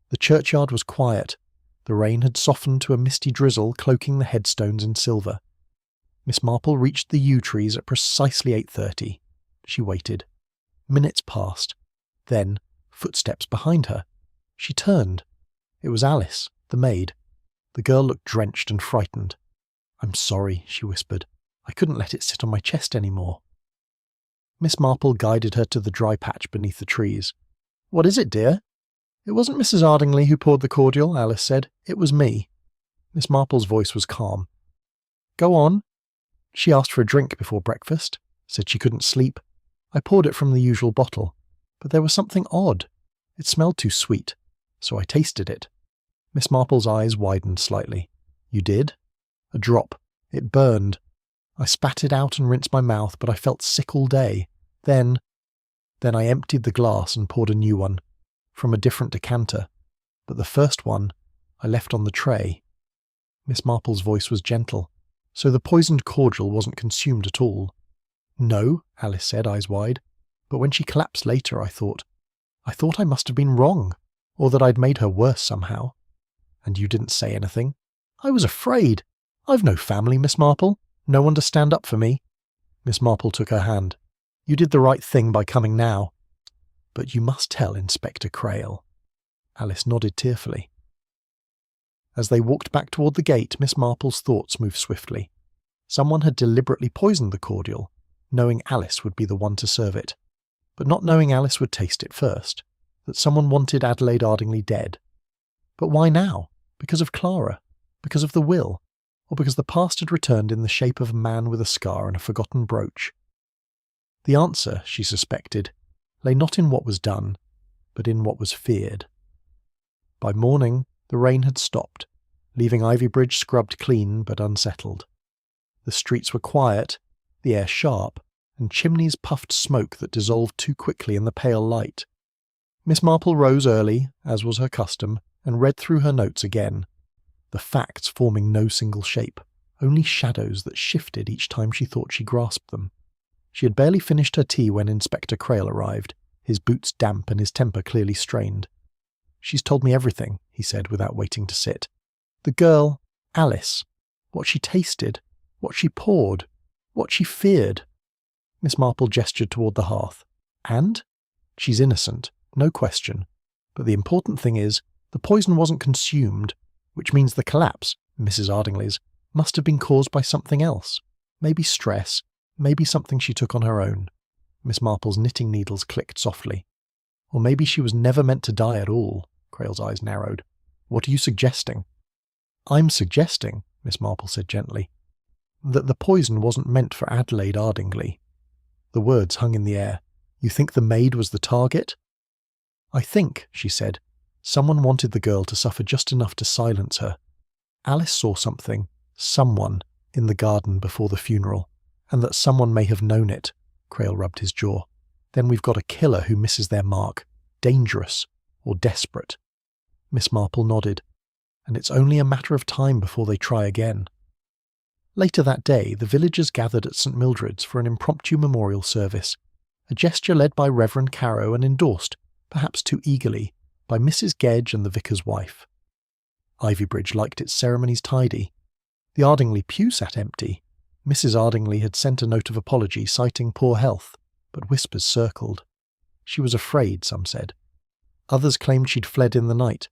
The churchyard was quiet. The rain had softened to a misty drizzle, cloaking the headstones in silver. Miss Marple reached the yew trees at precisely 8:30. She waited. Minutes passed. Then, footsteps behind her. She turned. It was Alice, the maid. The girl looked drenched and frightened. "I'm sorry," she whispered. "I couldn't let it sit on my chest any more." Miss Marple guided her to the dry patch beneath the trees. "What is it, dear?" "It wasn't Mrs. Ardingly who poured the cordial," Alice said. "It was me." Miss Marple's voice was calm. "Go on." "She asked for a drink before breakfast. Said she couldn't sleep. I poured it from the usual bottle. But there was something odd. It smelled too sweet. So I tasted it." Miss Marple's eyes widened slightly. "You did?" "A drop. It burned. I spat it out and rinsed my mouth, but I felt sick all day. Then I emptied the glass and poured a new one, from a different decanter. But the first one I left on the tray." Miss Marple's voice was gentle. "So the poisoned cordial wasn't consumed at all?" "No," Alice said, eyes wide. "But when she collapsed later, I thought I must have been wrong, or that I'd made her worse somehow." "And you didn't say anything?" "I was afraid. I've no family, Miss Marple. No one to stand up for me." Miss Marple took her hand. "You did the right thing by coming now. But you must tell Inspector Crail." Alice nodded tearfully. As they walked back toward the gate, Miss Marple's thoughts moved swiftly. Someone had deliberately poisoned the cordial, knowing Alice would be the one to serve it, but not knowing Alice would taste it first, that someone wanted Adelaide Ardingly dead. But why now? Because of Clara? Because of the will? Or because the past had returned in the shape of a man with a scar and a forgotten brooch? The answer, she suspected, lay not in what was done, but in what was feared. By morning, the rain had stopped, leaving Ivybridge scrubbed clean but unsettled. The streets were quiet, the air sharp, and chimneys puffed smoke that dissolved too quickly in the pale light. Miss Marple rose early, as was her custom, and read through her notes again, the facts forming no single shape, only shadows that shifted each time she thought she grasped them. She had barely finished her tea when Inspector Crail arrived, his boots damp and his temper clearly strained. "She's told me everything," he said without waiting to sit. "The girl, Alice, what she tasted, what she poured, what she feared." Miss Marple gestured toward the hearth. "And? She's innocent, no question. But the important thing is, the poison wasn't consumed, which means the collapse, Mrs. Ardingly's, must have been caused by something else. Maybe stress, maybe something she took on her own." Miss Marple's knitting needles clicked softly. "Or maybe she was never meant to die at all." Crail's eyes narrowed. "What are you suggesting?" "I'm suggesting," Miss Marple said gently, "that the poison wasn't meant for Adelaide Ardingly." The words hung in the air. "You think the maid was the target?" "I think," she said, "someone wanted the girl to suffer just enough to silence her. Alice saw something, someone, in the garden before the funeral, and that someone may have known it." Crail rubbed his jaw. "Then we've got a killer who misses their mark, dangerous or desperate." Miss Marple nodded. "And it's only a matter of time before they try again." Later that day, the villagers gathered at St. Mildred's for an impromptu memorial service, a gesture led by Reverend Carrow and endorsed, perhaps too eagerly, by Mrs. Gedge and the vicar's wife. Ivybridge liked its ceremonies tidy. The Ardingly pew sat empty. Mrs. Ardingly had sent a note of apology citing poor health, but whispers circled. She was afraid, some said. Others claimed she'd fled in the night.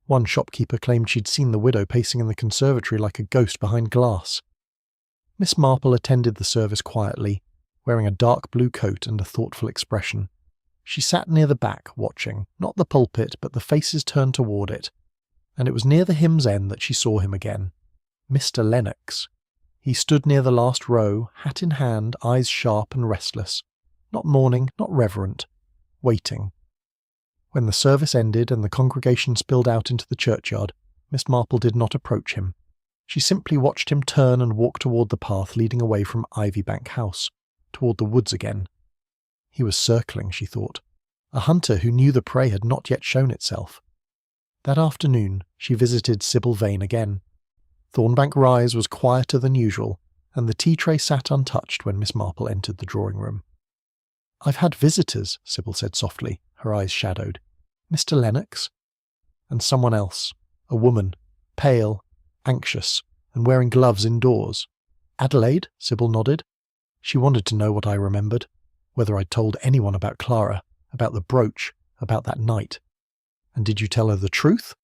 One shopkeeper claimed she'd seen the widow pacing in the conservatory like a ghost behind glass. Miss Marple attended the service quietly, wearing a dark blue coat and a thoughtful expression. She sat near the back, watching, not the pulpit, but the faces turned toward it, and it was near the hymn's end that she saw him again. Mr. Lennox. He stood near the last row, hat in hand, eyes sharp and restless, not mourning, not reverent, waiting. When the service ended and the congregation spilled out into the churchyard, Miss Marple did not approach him. She simply watched him turn and walk toward the path leading away from Ivybank House, toward the woods again. He was circling, she thought. A hunter who knew the prey had not yet shown itself. That afternoon, she visited Sybil Vane again. Thornbank Rise was quieter than usual, and the tea-tray sat untouched when Miss Marple entered the drawing-room. "I've had visitors," Sybil said softly, her eyes shadowed. "Mr. Lennox?" "And someone else. A woman, pale, anxious, and wearing gloves indoors." "Adelaide?" Sybil nodded. She wanted to know what I remembered, whether I'd told anyone about Clara, about the brooch, about that night. And did you tell her the truth?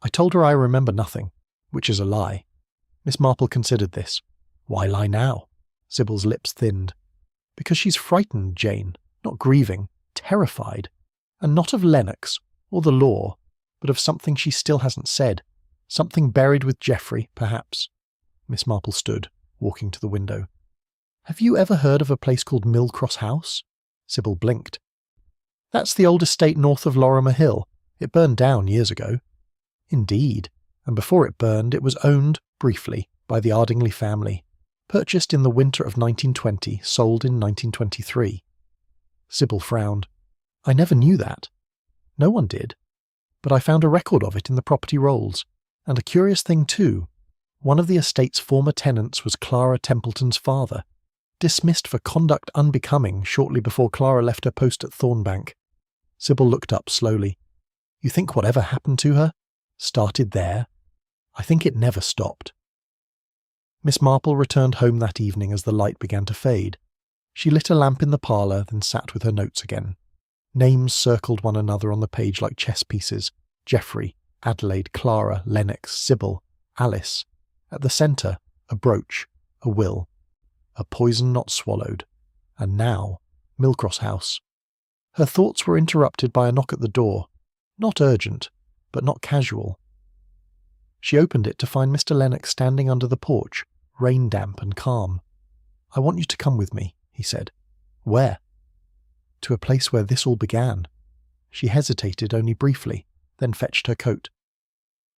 I told her I remember nothing, which is a lie. Miss Marple considered this. Why lie now? Sybil's lips thinned. Because she's frightened, Jane, not grieving, terrified. And not of Lennox, or the law, but of something she still hasn't said. Something buried with Geoffrey, perhaps. Miss Marple stood, walking to the window. Have you ever heard of a place called Millcross House? Sybil blinked. That's the old estate north of Lorimer Hill. It burned down years ago. Indeed, and before it burned it was owned, briefly, by the Ardingly family. Purchased in the winter of 1920, sold in 1923. Sybil frowned. I never knew that. No one did. But I found a record of it in the property rolls. And a curious thing too. One of the estate's former tenants was Clara Templeton's father, dismissed for conduct unbecoming shortly before Clara left her post at Thornbank. Sybil looked up slowly. You think whatever happened to her started there? I think it never stopped. Miss Marple returned home that evening as the light began to fade. She lit a lamp in the parlour, then sat with her notes again. Names circled one another on the page like chess pieces. Geoffrey, Adelaide, Clara, Lennox, Sybil, Alice. At the centre, a brooch, a will, a poison not swallowed, and now, Millcross House. Her thoughts were interrupted by a knock at the door, not urgent, but not casual. She opened it to find Mr. Lennox standing under the porch, rain-damp and calm. I want you to come with me, he said. Where? To a place where this all began. She hesitated only briefly, then fetched her coat.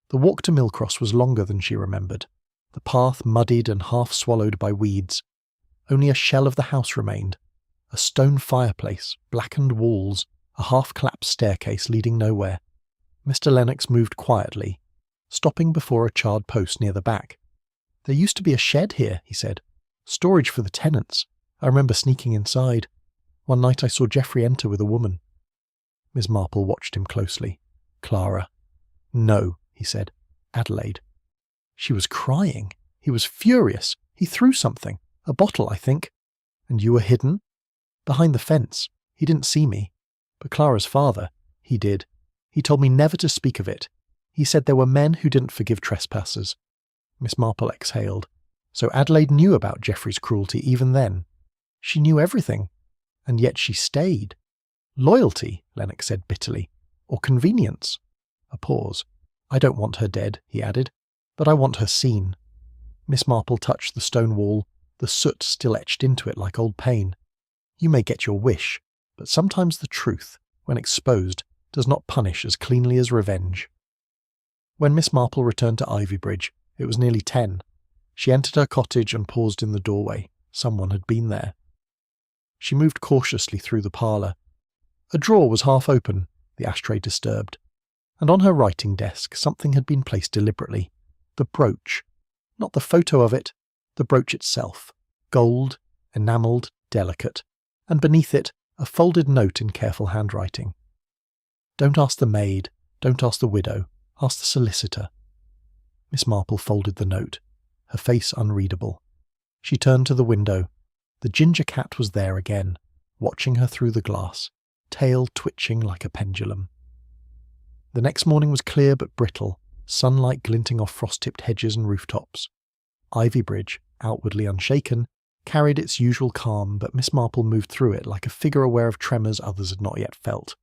The walk to Millcross was longer than she remembered, the path muddied and half-swallowed by weeds. Only a shell of the house remained, a stone fireplace, blackened walls, a half-collapsed staircase leading nowhere. Mr. Lennox moved quietly, stopping before a charred post near the back. There used to be a shed here, he said. Storage for the tenants. I remember sneaking inside. One night I saw Geoffrey enter with a woman. Miss Marple watched him closely. Clara. No, he said. Adelaide. She was crying. He was furious. He threw something. A bottle, I think. And you were hidden? Behind the fence. He didn't see me. But Clara's father, he did. He told me never to speak of it. He said there were men who didn't forgive trespassers. Miss Marple exhaled. So Adelaide knew about Geoffrey's cruelty even then. She knew everything. And yet she stayed. Loyalty, Lennox said bitterly. Or convenience. A pause. I don't want her dead, he added, but I want her seen. Miss Marple touched the stone wall, the soot still etched into it like old pain. You may get your wish, but sometimes the truth, when exposed, does not punish as cleanly as revenge. When Miss Marple returned to Ivybridge, it was nearly 10. She entered her cottage and paused in the doorway. Someone had been there. She moved cautiously through the parlour. A drawer was half open, the ashtray disturbed, and on her writing desk something had been placed deliberately. The brooch. Not the photo of it, the brooch itself. Gold, enamelled, delicate, and beneath it a folded note in careful handwriting. Don't ask the maid, don't ask the widow, ask the solicitor. Miss Marple folded the note, her face unreadable. She turned to the window. The ginger cat was there again, watching her through the glass, tail twitching like a pendulum. The next morning was clear but brittle, sunlight glinting off frost-tipped hedges and rooftops. Ivybridge, outwardly unshaken, carried its usual calm, but Miss Marple moved through it like a figure aware of tremors others had not yet felt.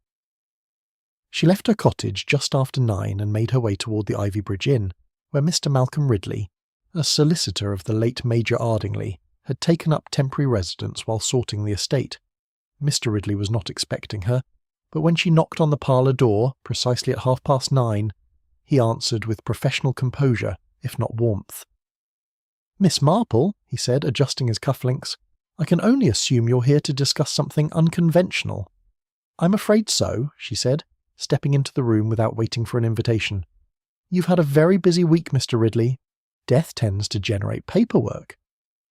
She left her cottage just after 9 and made her way toward the Ivybridge Inn, where Mr. Malcolm Ridley, a solicitor of the late Major Ardingly, had taken up temporary residence while sorting the estate. Mr. Ridley was not expecting her, but when she knocked on the parlour door, precisely at 9:30, he answered with professional composure, if not warmth. "Miss Marple," he said, adjusting his cufflinks, "I can only assume you're here to discuss something unconventional." "I'm afraid so," she said, stepping into the room without waiting for an invitation. "You've had a very busy week, Mr. Ridley. Death tends to generate paperwork."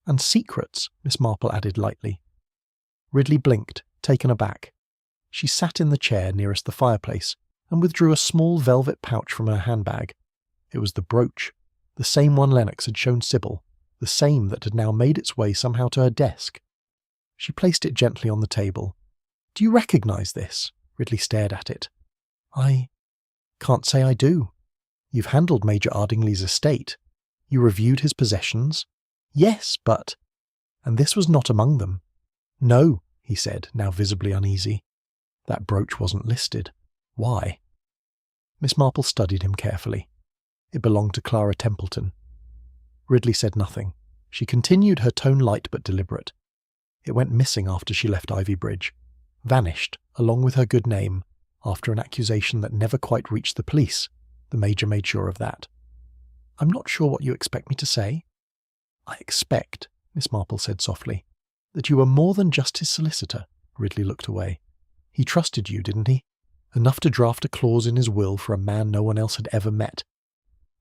"And secrets," Miss Marple added lightly. Ridley blinked, taken aback. She sat in the chair nearest the fireplace and withdrew a small velvet pouch from her handbag. It was the brooch, the same one Lennox had shown Sybil, the same that had now made its way somehow to her desk. She placed it gently on the table. "Do you recognise this?" Ridley stared at it. I can't say I do. You've handled Major Ardingly's estate. You reviewed his possessions. Yes, but... And this was not among them. No, he said, now visibly uneasy. That brooch wasn't listed. Why? Miss Marple studied him carefully. It belonged to Clara Templeton. Ridley said nothing. She continued, her tone light but deliberate. It went missing after she left Ivybridge. Vanished, along with her good name, after an accusation that never quite reached the police. The Major made sure of that. I'm not sure what you expect me to say. I expect, Miss Marple said softly, that you were more than just his solicitor. Ridley looked away. He trusted you, didn't he? Enough to draft a clause in his will for a man no one else had ever met.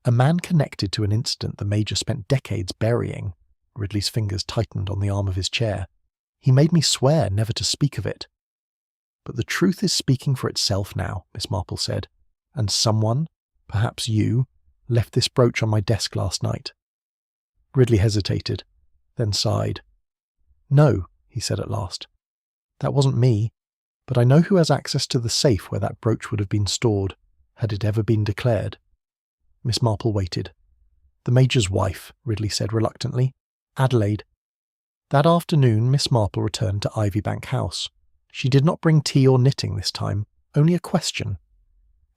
A man connected to an incident the Major spent decades burying. Ridley's fingers tightened on the arm of his chair. He made me swear never to speak of it. But the truth is speaking for itself now, Miss Marple said, and someone, perhaps you, left this brooch on my desk last night. Ridley hesitated, then sighed. No, he said at last. That wasn't me, but I know who has access to the safe where that brooch would have been stored, had it ever been declared. Miss Marple waited. The Major's wife, Ridley said reluctantly. Adelaide. That afternoon Miss Marple returned to Ivybank House. She did not bring tea or knitting this time, only a question.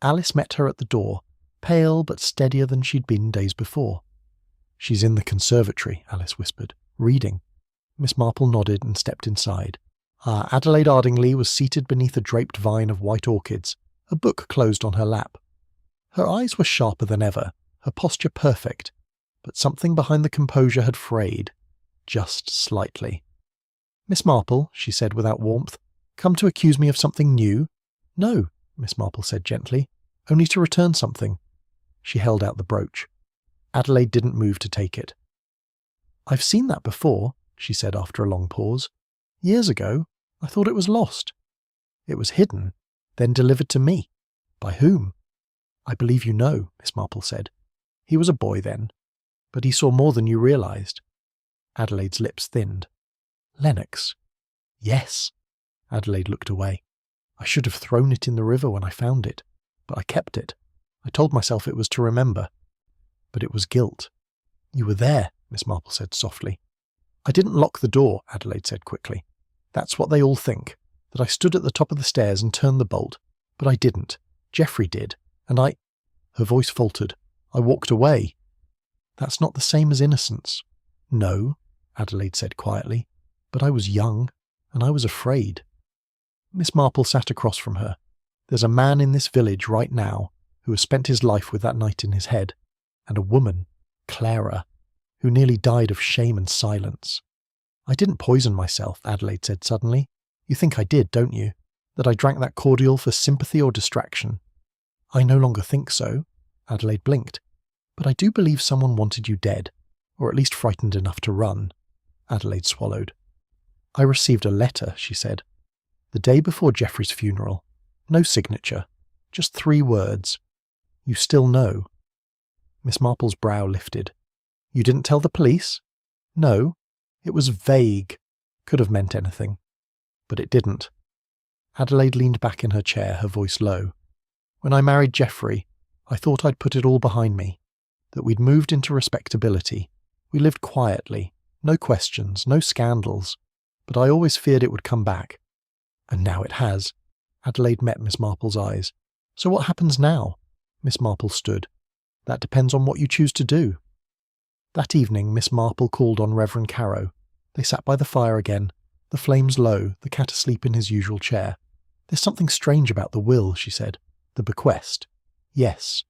Alice met her at the door, pale but steadier than she'd been days before. She's in the conservatory, Alice whispered, reading. Miss Marple nodded and stepped inside. Adelaide Ardingly was seated beneath a draped vine of white orchids, a book closed on her lap. Her eyes were sharper than ever, her posture perfect, but something behind the composure had frayed, just slightly. Miss Marple, she said without warmth, come to accuse me of something new? No, Miss Marple said gently, only to return something. She held out the brooch. Adelaide didn't move to take it. I've seen that before, she said after a long pause. Years ago, I thought it was lost. It was hidden, then delivered to me. By whom? I believe you know, Miss Marple said. He was a boy then, but he saw more than you realised. Adelaide's lips thinned. Lennox. Yes. Adelaide looked away. I should have thrown it in the river when I found it, but I kept it. I told myself it was to remember. But it was guilt. You were there, Miss Marple said softly. I didn't lock the door, Adelaide said quickly. That's what they all think, that I stood at the top of the stairs and turned the bolt, but I didn't. Geoffrey did, and I... Her voice faltered. I walked away. That's not the same as innocence. No, Adelaide said quietly, but I was young, and I was afraid. Miss Marple sat across from her. There's a man in this village right now who has spent his life with that night in his head, and a woman, Clara, who nearly died of shame and silence. I didn't poison myself, Adelaide said suddenly. You think I did, don't you? That I drank that cordial for sympathy or distraction? I no longer think so, Adelaide blinked. But I do believe someone wanted you dead, or at least frightened enough to run. Adelaide swallowed. I received a letter, she said. The day before Geoffrey's funeral. No signature. Just 3 words. You still know. Miss Marple's brow lifted. You didn't tell the police? No. It was vague. Could have meant anything. But it didn't. Adelaide leaned back in her chair, her voice low. When I married Geoffrey, I thought I'd put it all behind me. That we'd moved into respectability. We lived quietly. No questions, no scandals. But I always feared it would come back. And now it has. Adelaide met Miss Marple's eyes. So what happens now? Miss Marple stood. That depends on what you choose to do. That evening Miss Marple called on Reverend Carow. They sat by the fire again, the flames low, the cat asleep in his usual chair. There's something strange about the will, she said. The bequest. Yes.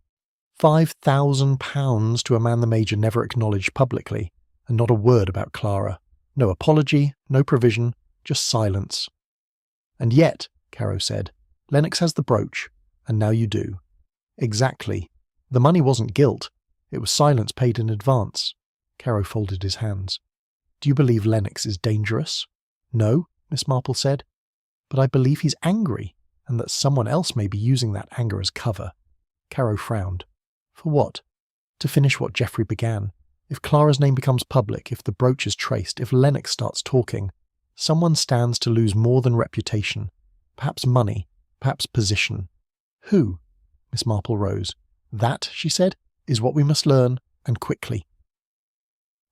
£5,000 to a man the Major never acknowledged publicly, and not a word about Clara. No apology, no provision, just silence. And yet, Carow said, Lennox has the brooch, and now you do. Exactly. The money wasn't guilt. It was silence paid in advance. Carow folded his hands. Do you believe Lennox is dangerous? No, Miss Marple said. But I believe he's angry, and that someone else may be using that anger as cover. Carow frowned. For what? To finish what Geoffrey began. If Clara's name becomes public, if the brooch is traced, if Lennox starts talking, someone stands to lose more than reputation, perhaps money, perhaps position. Who? Miss Marple rose. That, she said, is what we must learn, and quickly.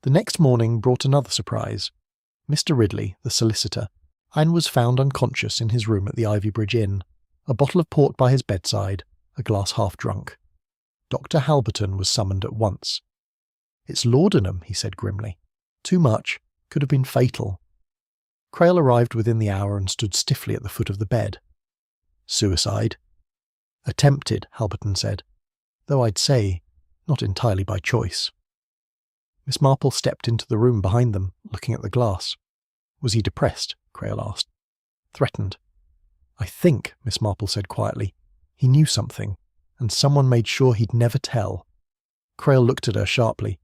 The next morning brought another surprise. Mr. Ridley, the solicitor, was found unconscious in his room at the Ivybridge Inn, a bottle of port by his bedside, a glass half drunk. Dr. Halberton was summoned at once. It's laudanum, he said grimly. Too much. Could have been fatal. Crail arrived within the hour and stood stiffly at the foot of the bed. Suicide? Attempted, Halberton said, though I'd say not entirely by choice. Miss Marple stepped into the room behind them, looking at the glass. Was he depressed? Crail asked. Threatened. I think, Miss Marple said quietly, he knew something, and someone made sure he'd never tell. Crail looked at her sharply.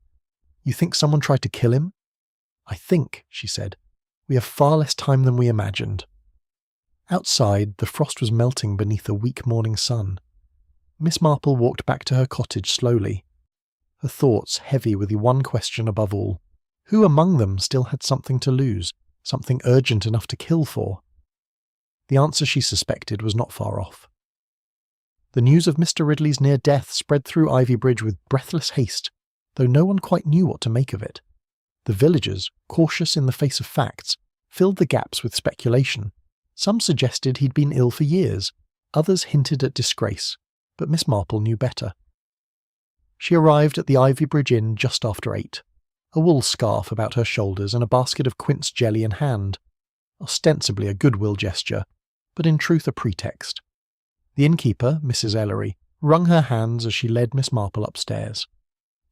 You think someone tried to kill him? I think, she said, we have far less time than we imagined. Outside, the frost was melting beneath a weak morning sun. Miss Marple walked back to her cottage slowly, her thoughts heavy with the one question above all. Who among them still had something to lose, something urgent enough to kill for? The answer she suspected was not far off. The news of Mr. Ridley's near death spread through Ivybridge with breathless haste, though no one quite knew what to make of it. The villagers, cautious in the face of facts, filled the gaps with speculation. Some suggested he'd been ill for years, others hinted at disgrace, but Miss Marple knew better. She arrived at the Ivybridge Inn just after 8, a wool scarf about her shoulders and a basket of quince jelly in hand, ostensibly a goodwill gesture, but in truth a pretext. The innkeeper, Mrs. Ellery, wrung her hands as she led Miss Marple upstairs.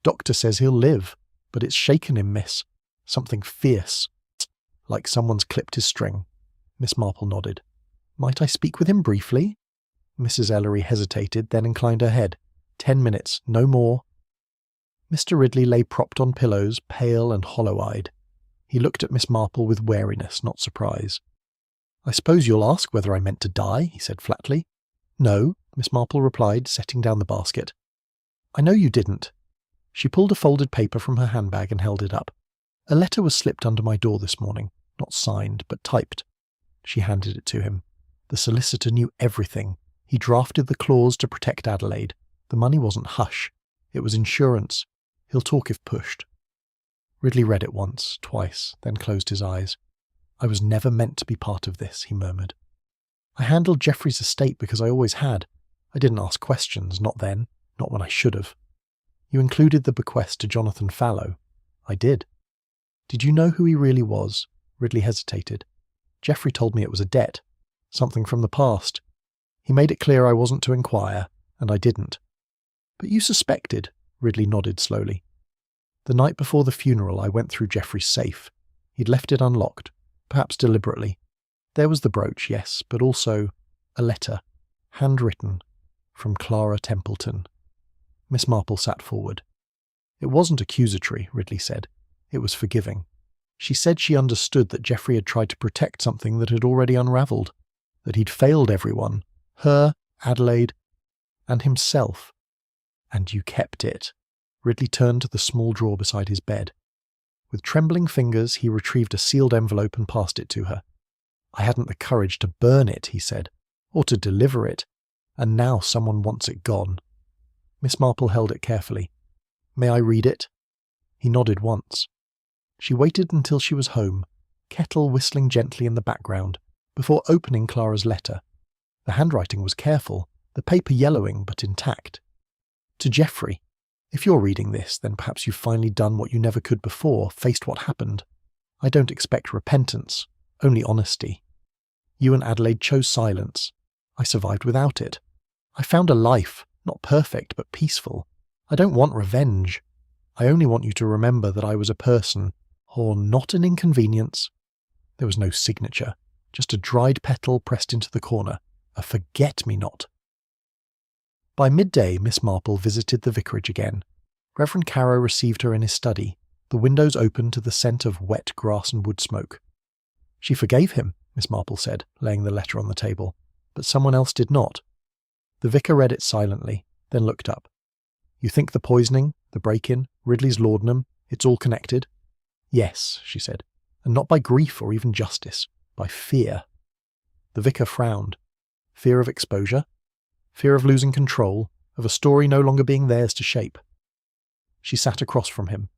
Doctor says he'll live, but it's shaken him, miss. Something fierce. Like someone's clipped his string. Miss Marple nodded. Might I speak with him briefly? Mrs. Ellery hesitated, then inclined her head. 10 minutes, no more. Mr. Ridley lay propped on pillows, pale and hollow-eyed. He looked at Miss Marple with wariness, not surprise. I suppose you'll ask whether I meant to die, he said flatly. No, Miss Marple replied, setting down the basket. I know you didn't. She pulled a folded paper from her handbag and held it up. A letter was slipped under my door this morning, not signed, but typed. She handed it to him. The solicitor knew everything. He drafted the clause to protect Adelaide. The money wasn't hush. It was insurance. He'll talk if pushed. Ridley read it once, twice, then closed his eyes. I was never meant to be part of this, he murmured. I handled Geoffrey's estate because I always had. I didn't ask questions, not then, not when I should have. You included the bequest to Jonathan Fallow. I did. Did you know who he really was? Ridley hesitated. Geoffrey told me it was a debt, something from the past. He made it clear I wasn't to inquire, and I didn't. But you suspected, Ridley nodded slowly. The night before the funeral I went through Geoffrey's safe. He'd left it unlocked, perhaps deliberately. There was the brooch, yes, but also a letter, handwritten, from Clara Templeton. Miss Marple sat forward. It wasn't accusatory, Ridley said. It was forgiving. She said she understood that Geoffrey had tried to protect something that had already unravelled, that he'd failed everyone, her, Adelaide, and himself. And you kept it. Ridley turned to the small drawer beside his bed. With trembling fingers, he retrieved a sealed envelope and passed it to her. I hadn't the courage to burn it, he said, or to deliver it, and now someone wants it gone. Miss Marple held it carefully. May I read it? He nodded once. She waited until she was home, kettle whistling gently in the background, before opening Clara's letter. The handwriting was careful, the paper yellowing but intact. To Geoffrey. If you're reading this, then perhaps you've finally done what you never could before, faced what happened. I don't expect repentance, only honesty. You and Adelaide chose silence. I survived without it. I found a life, not perfect, but peaceful. I don't want revenge. I only want you to remember that I was a person, or not an inconvenience. There was no signature, just a dried petal pressed into the corner, a forget-me-not. By midday, Miss Marple visited the vicarage again. Reverend Carrow received her in his study, the windows open to the scent of wet grass and wood smoke. She forgave him, Miss Marple said, laying the letter on the table, but someone else did not. The vicar read it silently, then looked up. You think the poisoning, the break-in, Ridley's laudanum, it's all connected? Yes, she said, and not by grief or even justice, by fear. The vicar frowned. Fear of exposure? Fear of losing control, of a story no longer being theirs to shape? She sat across from him.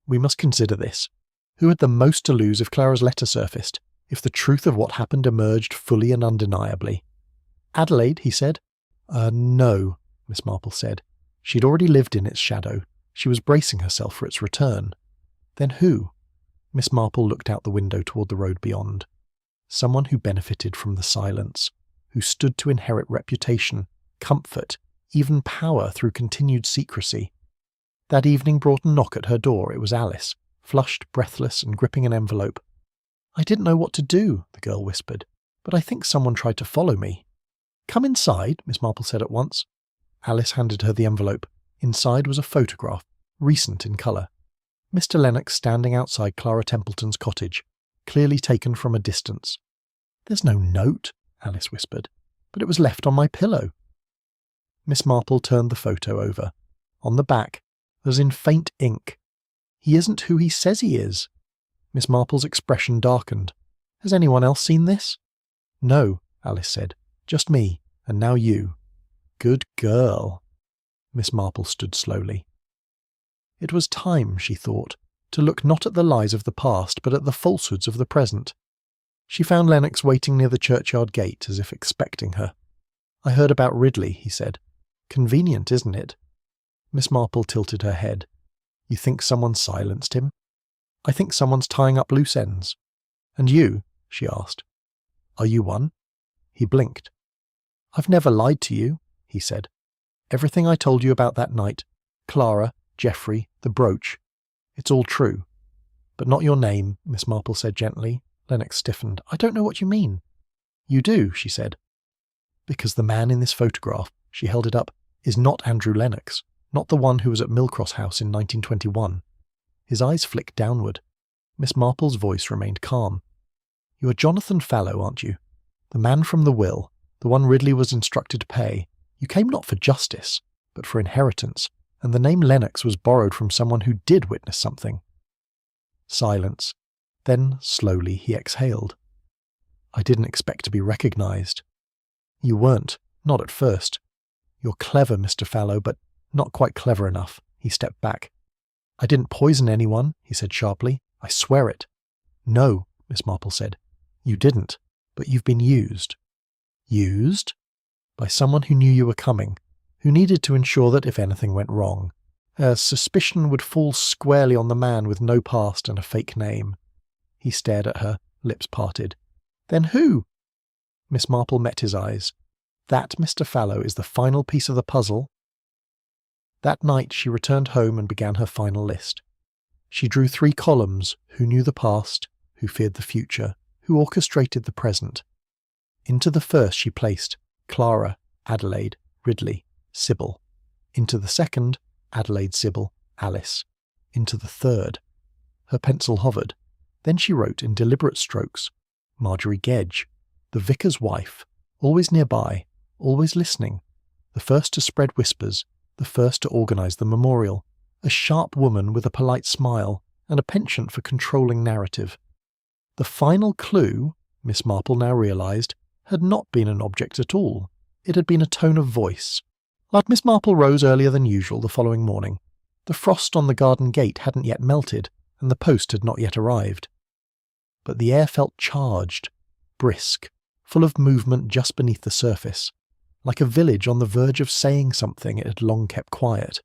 We must consider this. Who had the most to lose if Clara's letter surfaced, if the truth of what happened emerged fully and undeniably? Adelaide, he said. No, Miss Marple said. She'd already lived in its shadow. She was bracing herself for its return. Then who? Miss Marple looked out the window toward the road beyond. Someone who benefited from the silence, who stood to inherit reputation, comfort, even power through continued secrecy. That evening brought a knock at her door. It was Alice, flushed, breathless, and gripping an envelope. I didn't know what to do, the girl whispered, but I think someone tried to follow me. Come inside, Miss Marple said at once. Alice handed her the envelope. Inside was a photograph, recent in colour. Mr. Lennox standing outside Clara Templeton's cottage, clearly taken from a distance. There's no note, Alice whispered, but it was left on my pillow. Miss Marple turned the photo over. On the back, as in faint ink, he isn't who he says he is. Miss Marple's expression darkened. Has anyone else seen this? No, Alice said. Just me, and now you. Good girl. Miss Marple stood slowly. It was time, she thought, to look not at the lies of the past, but at the falsehoods of the present. She found Lennox waiting near the churchyard gate, as if expecting her. I heard about Ridley, he said. Convenient, isn't it? Miss Marple tilted her head. You think someone silenced him? I think someone's tying up loose ends. And you? She asked. Are you one? He blinked. I've never lied to you, he said. Everything I told you about that night, Clara, Geoffrey, the brooch, it's all true. But not your name, Miss Marple said gently. Lennox stiffened. I don't know what you mean. You do, she said. Because the man in this photograph, she held it up, is not Andrew Lennox, not the one who was at Millcross House in 1921. His eyes flicked downward. Miss Marple's voice remained calm. You are Jonathan Fallow, aren't you? The man from the will, the one Ridley was instructed to pay. You came not for justice, but for inheritance, and the name Lennox was borrowed from someone who did witness something. Silence. Then, slowly, he exhaled. I didn't expect to be recognised. You weren't, not at first. You're clever, Mr. Fallow, but not quite clever enough. He stepped back. I didn't poison anyone, he said sharply. I swear it. No, Miss Marple said. You didn't, but you've been used. Used? By someone who knew you were coming, who needed to ensure that if anything went wrong, suspicion would fall squarely on the man with no past and a fake name. He stared at her, lips parted. Then who? Miss Marple met his eyes. That, Mr. Fallow, is the final piece of the puzzle. That night she returned home and began her final list. She drew 3 columns: who knew the past, who feared the future, who orchestrated the present. Into the first she placed Clara, Adelaide, Ridley, Sybil. Into the second, Adelaide, Sybil, Alice. Into the third. Her pencil hovered. Then she wrote in deliberate strokes, Marjorie Gedge, the vicar's wife, always nearby, always listening, the first to spread whispers, the first to organise the memorial, a sharp woman with a polite smile and a penchant for controlling narrative. The final clue, Miss Marple now realised, had not been an object at all. It had been a tone of voice. Like Miss Marple rose earlier than usual the following morning. The frost on the garden gate hadn't yet melted, and the post had not yet arrived. But the air felt charged, brisk, full of movement just beneath the surface, like a village on the verge of saying something it had long kept quiet.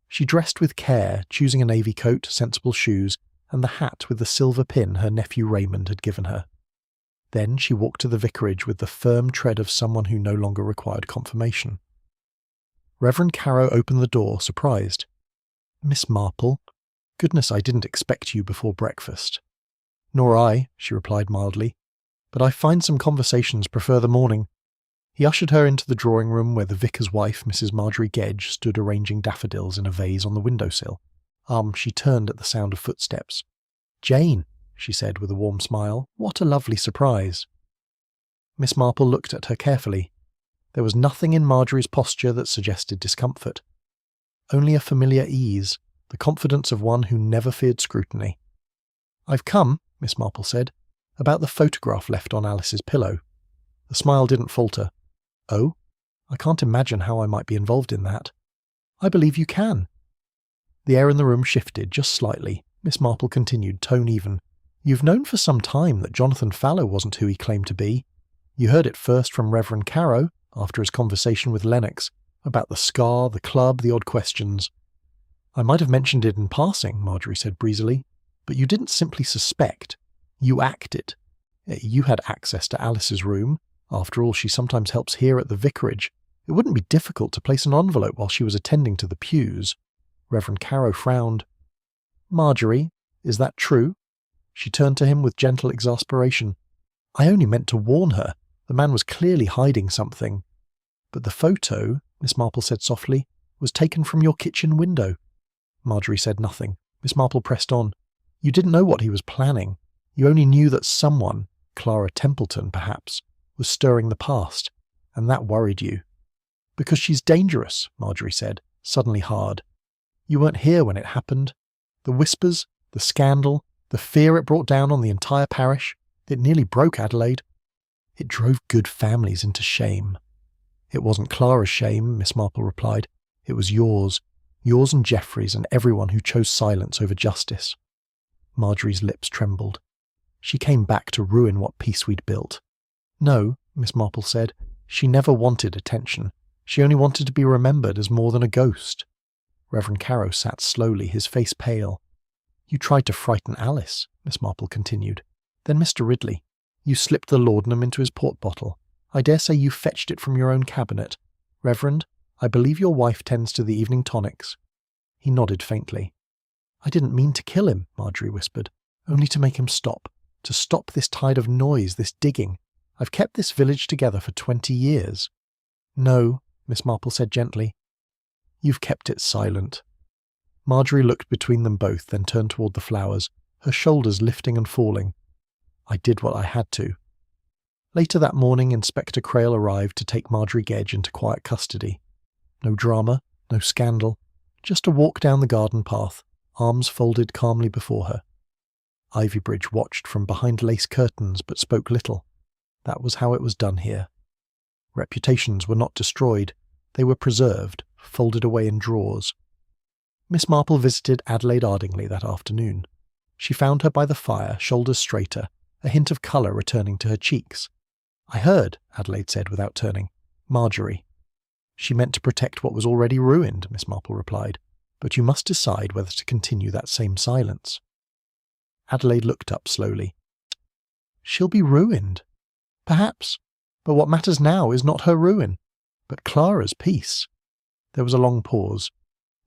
She dressed with care, choosing a navy coat, sensible shoes, and the hat with the silver pin her nephew Raymond had given her. Then she walked to the vicarage with the firm tread of someone who no longer required confirmation. Reverend Carrow opened the door, surprised. Miss Marple? Goodness, I didn't expect you before breakfast. Nor I, she replied mildly, but I find some conversations prefer the morning. He ushered her into the drawing-room where the vicar's wife, Mrs. Marjorie Gedge, stood arranging daffodils in a vase on the windowsill. She turned at the sound of footsteps. Jane, she said with a warm smile, what a lovely surprise. Miss Marple looked at her carefully. There was nothing in Marjorie's posture that suggested discomfort. Only a familiar ease, the confidence of one who never feared scrutiny. I've come, Miss Marple said, about the photograph left on Alice's pillow. The smile didn't falter. Oh? I can't imagine how I might be involved in that. I believe you can. The air in the room shifted just slightly. Miss Marple continued, tone even. You've known for some time that Jonathan Fallow wasn't who he claimed to be. You heard it first from Reverend Carrow, after his conversation with Lennox, about the scar, the club, the odd questions. I might have mentioned it in passing, Marjorie said breezily, but you didn't simply suspect. You acted. You had access to Alice's room. After all, she sometimes helps here at the vicarage. It wouldn't be difficult to place an envelope while she was attending to the pews. Reverend Carrow frowned. Marjorie, is that true? She turned to him with gentle exasperation. I only meant to warn her. The man was clearly hiding something. But the photo, Miss Marple said softly, was taken from your kitchen window. Marjorie said nothing. Miss Marple pressed on. You didn't know what he was planning. You only knew that someone, Clara Templeton perhaps, was stirring the past, and that worried you. Because she's dangerous, Marjorie said, suddenly hard. You weren't here when it happened. The whispers, the scandal, the fear it brought down on the entire parish, it nearly broke Adelaide. It drove good families into shame. It wasn't Clara's shame, Miss Marple replied. It was yours and Geoffrey's and everyone who chose silence over justice. Marjorie's lips trembled. She came back to ruin what peace we'd built. No, Miss Marple said, she never wanted attention. She only wanted to be remembered as more than a ghost. Reverend Carrow sat slowly, his face pale. You tried to frighten Alice, Miss Marple continued. Then Mr. Ridley. You slipped the laudanum into his port bottle. I dare say you fetched it from your own cabinet. Reverend, I believe your wife tends to the evening tonics. He nodded faintly. I didn't mean to kill him, Marjorie whispered. Only to make him stop. To stop this tide of noise, this digging. I've kept this village together for 20 years. No, Miss Marple said gently. You've kept it silent. Marjorie looked between them both, then turned toward the flowers, her shoulders lifting and falling. I did what I had to. Later that morning, Inspector Crail arrived to take Marjorie Gedge into quiet custody. No drama, no scandal, just a walk down the garden path, arms folded calmly before her. Ivybridge watched from behind lace curtains but spoke little. That was how it was done here. Reputations were not destroyed. They were preserved, folded away in drawers. Miss Marple visited Adelaide Ardingly that afternoon. She found her by the fire, shoulders straighter, a hint of colour returning to her cheeks. I heard, Adelaide said without turning. Marjorie. She meant to protect what was already ruined, Miss Marple replied, but you must decide whether to continue that same silence. Adelaide looked up slowly. She'll be ruined. Perhaps, but what matters now is not her ruin, but Clara's peace. There was a long pause.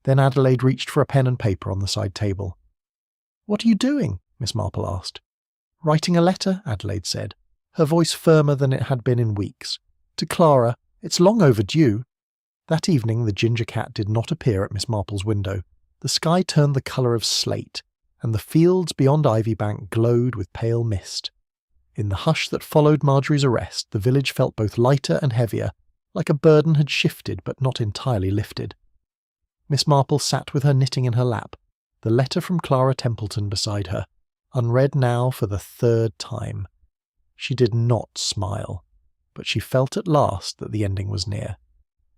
Then Adelaide reached for a pen and paper on the side table. What are you doing? Miss Marple asked. Writing a letter, Adelaide said, her voice firmer than it had been in weeks. To Clara, it's long overdue. That evening the ginger cat did not appear at Miss Marple's window. The sky turned the colour of slate, and the fields beyond Ivybank glowed with pale mist. In the hush that followed Marjorie's arrest, the village felt both lighter and heavier, like a burden had shifted but not entirely lifted. Miss Marple sat with her knitting in her lap, the letter from Clara Templeton beside her, unread now for the 3rd time. She did not smile, but she felt at last that the ending was near.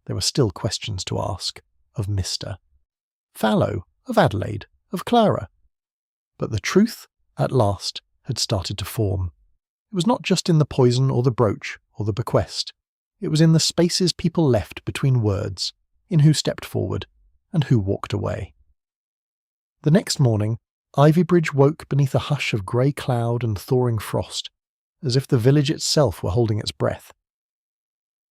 There were still questions to ask, of Mr. Fallow, of Adelaide, of Clara. But the truth, at last, had started to form. It was not just in the poison or the brooch or the bequest. It was in the spaces people left between words, in who stepped forward and who walked away. The next morning, Ivybridge woke beneath a hush of grey cloud and thawing frost, as if the village itself were holding its breath.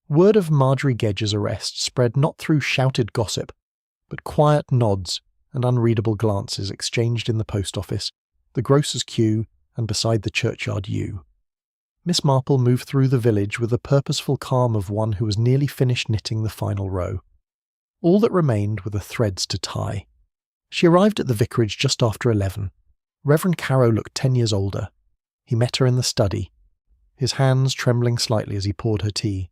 Word of Marjorie Gedge's arrest spread not through shouted gossip, but quiet nods and unreadable glances exchanged in the post office, the grocer's queue, and beside the churchyard yew. Miss Marple moved through the village with the purposeful calm of one who was nearly finished knitting the final row. All that remained were the threads to tie. She arrived at the vicarage just after 11. Reverend Carrow looked 10 years older. He met her in the study, his hands trembling slightly as he poured her tea.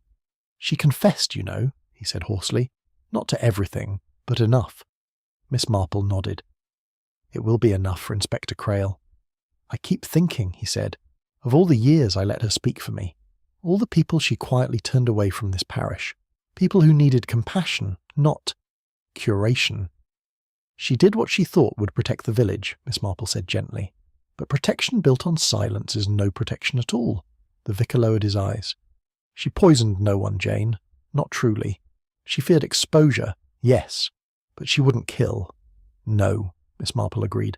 She confessed, you know, he said hoarsely. Not to everything, but enough. Miss Marple nodded. It will be enough for Inspector Crail. I keep thinking, he said, of all the years I let her speak for me, All the people she quietly turned away from this parish. People who needed compassion, not curation. She did what she thought would protect the village, Miss Marple said gently. But protection built on silence is no protection at all. The vicar lowered his eyes. She poisoned no one, Jane. Not truly. She feared exposure, yes, but she wouldn't kill. No, Miss Marple agreed.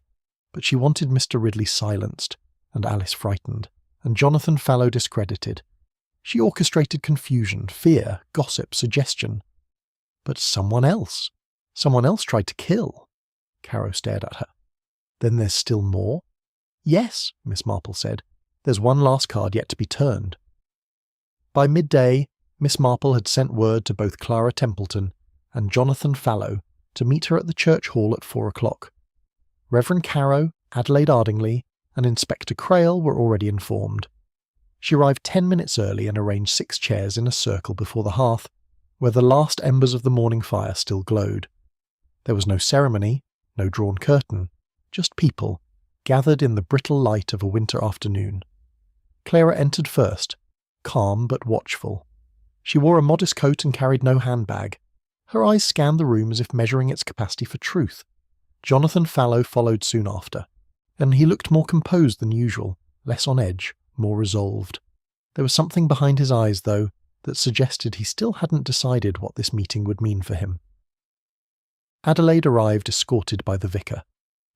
But she wanted Mr. Ridley silenced, and Alice frightened, and Jonathan Fallow discredited. She orchestrated confusion, fear, gossip, suggestion. But someone else tried to kill. Caro stared at her. Then there's still more? Yes, Miss Marple said. There's one last card yet to be turned. By midday, Miss Marple had sent word to both Clara Templeton and Jonathan Fallow to meet her at the church hall at 4 o'clock. Reverend Caro, Adelaide Ardingly, and Inspector Crail were already informed. She arrived 10 minutes early and arranged 6 chairs in a circle before the hearth, where the last embers of the morning fire still glowed. There was no ceremony, no drawn curtain, just people, gathered in the brittle light of a winter afternoon. Clara entered first, calm but watchful. She wore a modest coat and carried no handbag. Her eyes scanned the room as if measuring its capacity for truth. Jonathan Fallow followed soon after, and he looked more composed than usual, less on edge, more resolved. There was something behind his eyes, though, that suggested he still hadn't decided what this meeting would mean for him. Adelaide arrived escorted by the vicar.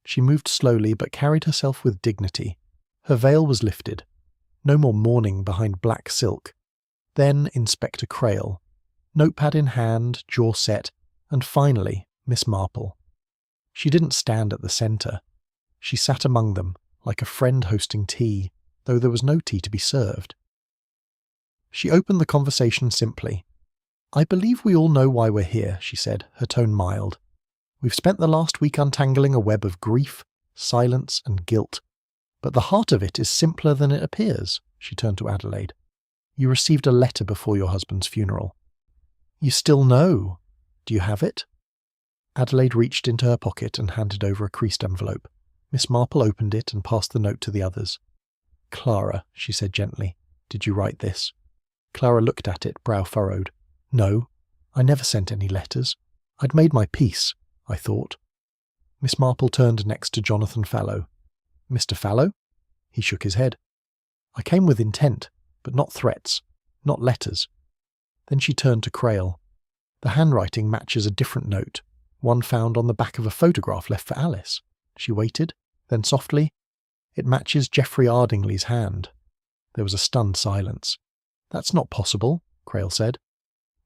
She moved slowly but carried herself with dignity. Her veil was lifted. No more mourning behind black silk. Then Inspector Crail, notepad in hand, jaw set, and finally Miss Marple. She didn't stand at the centre. She sat among them, like a friend hosting tea, though there was no tea to be served. She opened the conversation simply. "I believe we all know why we're here," she said, her tone mild. "We've spent the last week untangling a web of grief, silence, and guilt. But the heart of it is simpler than it appears," she turned to Adelaide. "You received a letter before your husband's funeral. You still know. Do you have it?" Adelaide reached into her pocket and handed over a creased envelope. Miss Marple opened it and passed the note to the others. "Clara," she said gently, "did you write this?" Clara looked at it, brow furrowed. "No, I never sent any letters. I'd made my peace, I thought." Miss Marple turned next to Jonathan Fallow. "Mr. Fallow?" He shook his head. "I came with intent, but not threats, not letters." Then she turned to Crail. "The handwriting matches a different note, one found on the back of a photograph left for Alice." She waited, then softly, "It matches Geoffrey Ardingly's hand." There was a stunned silence. "That's not possible," Crail said.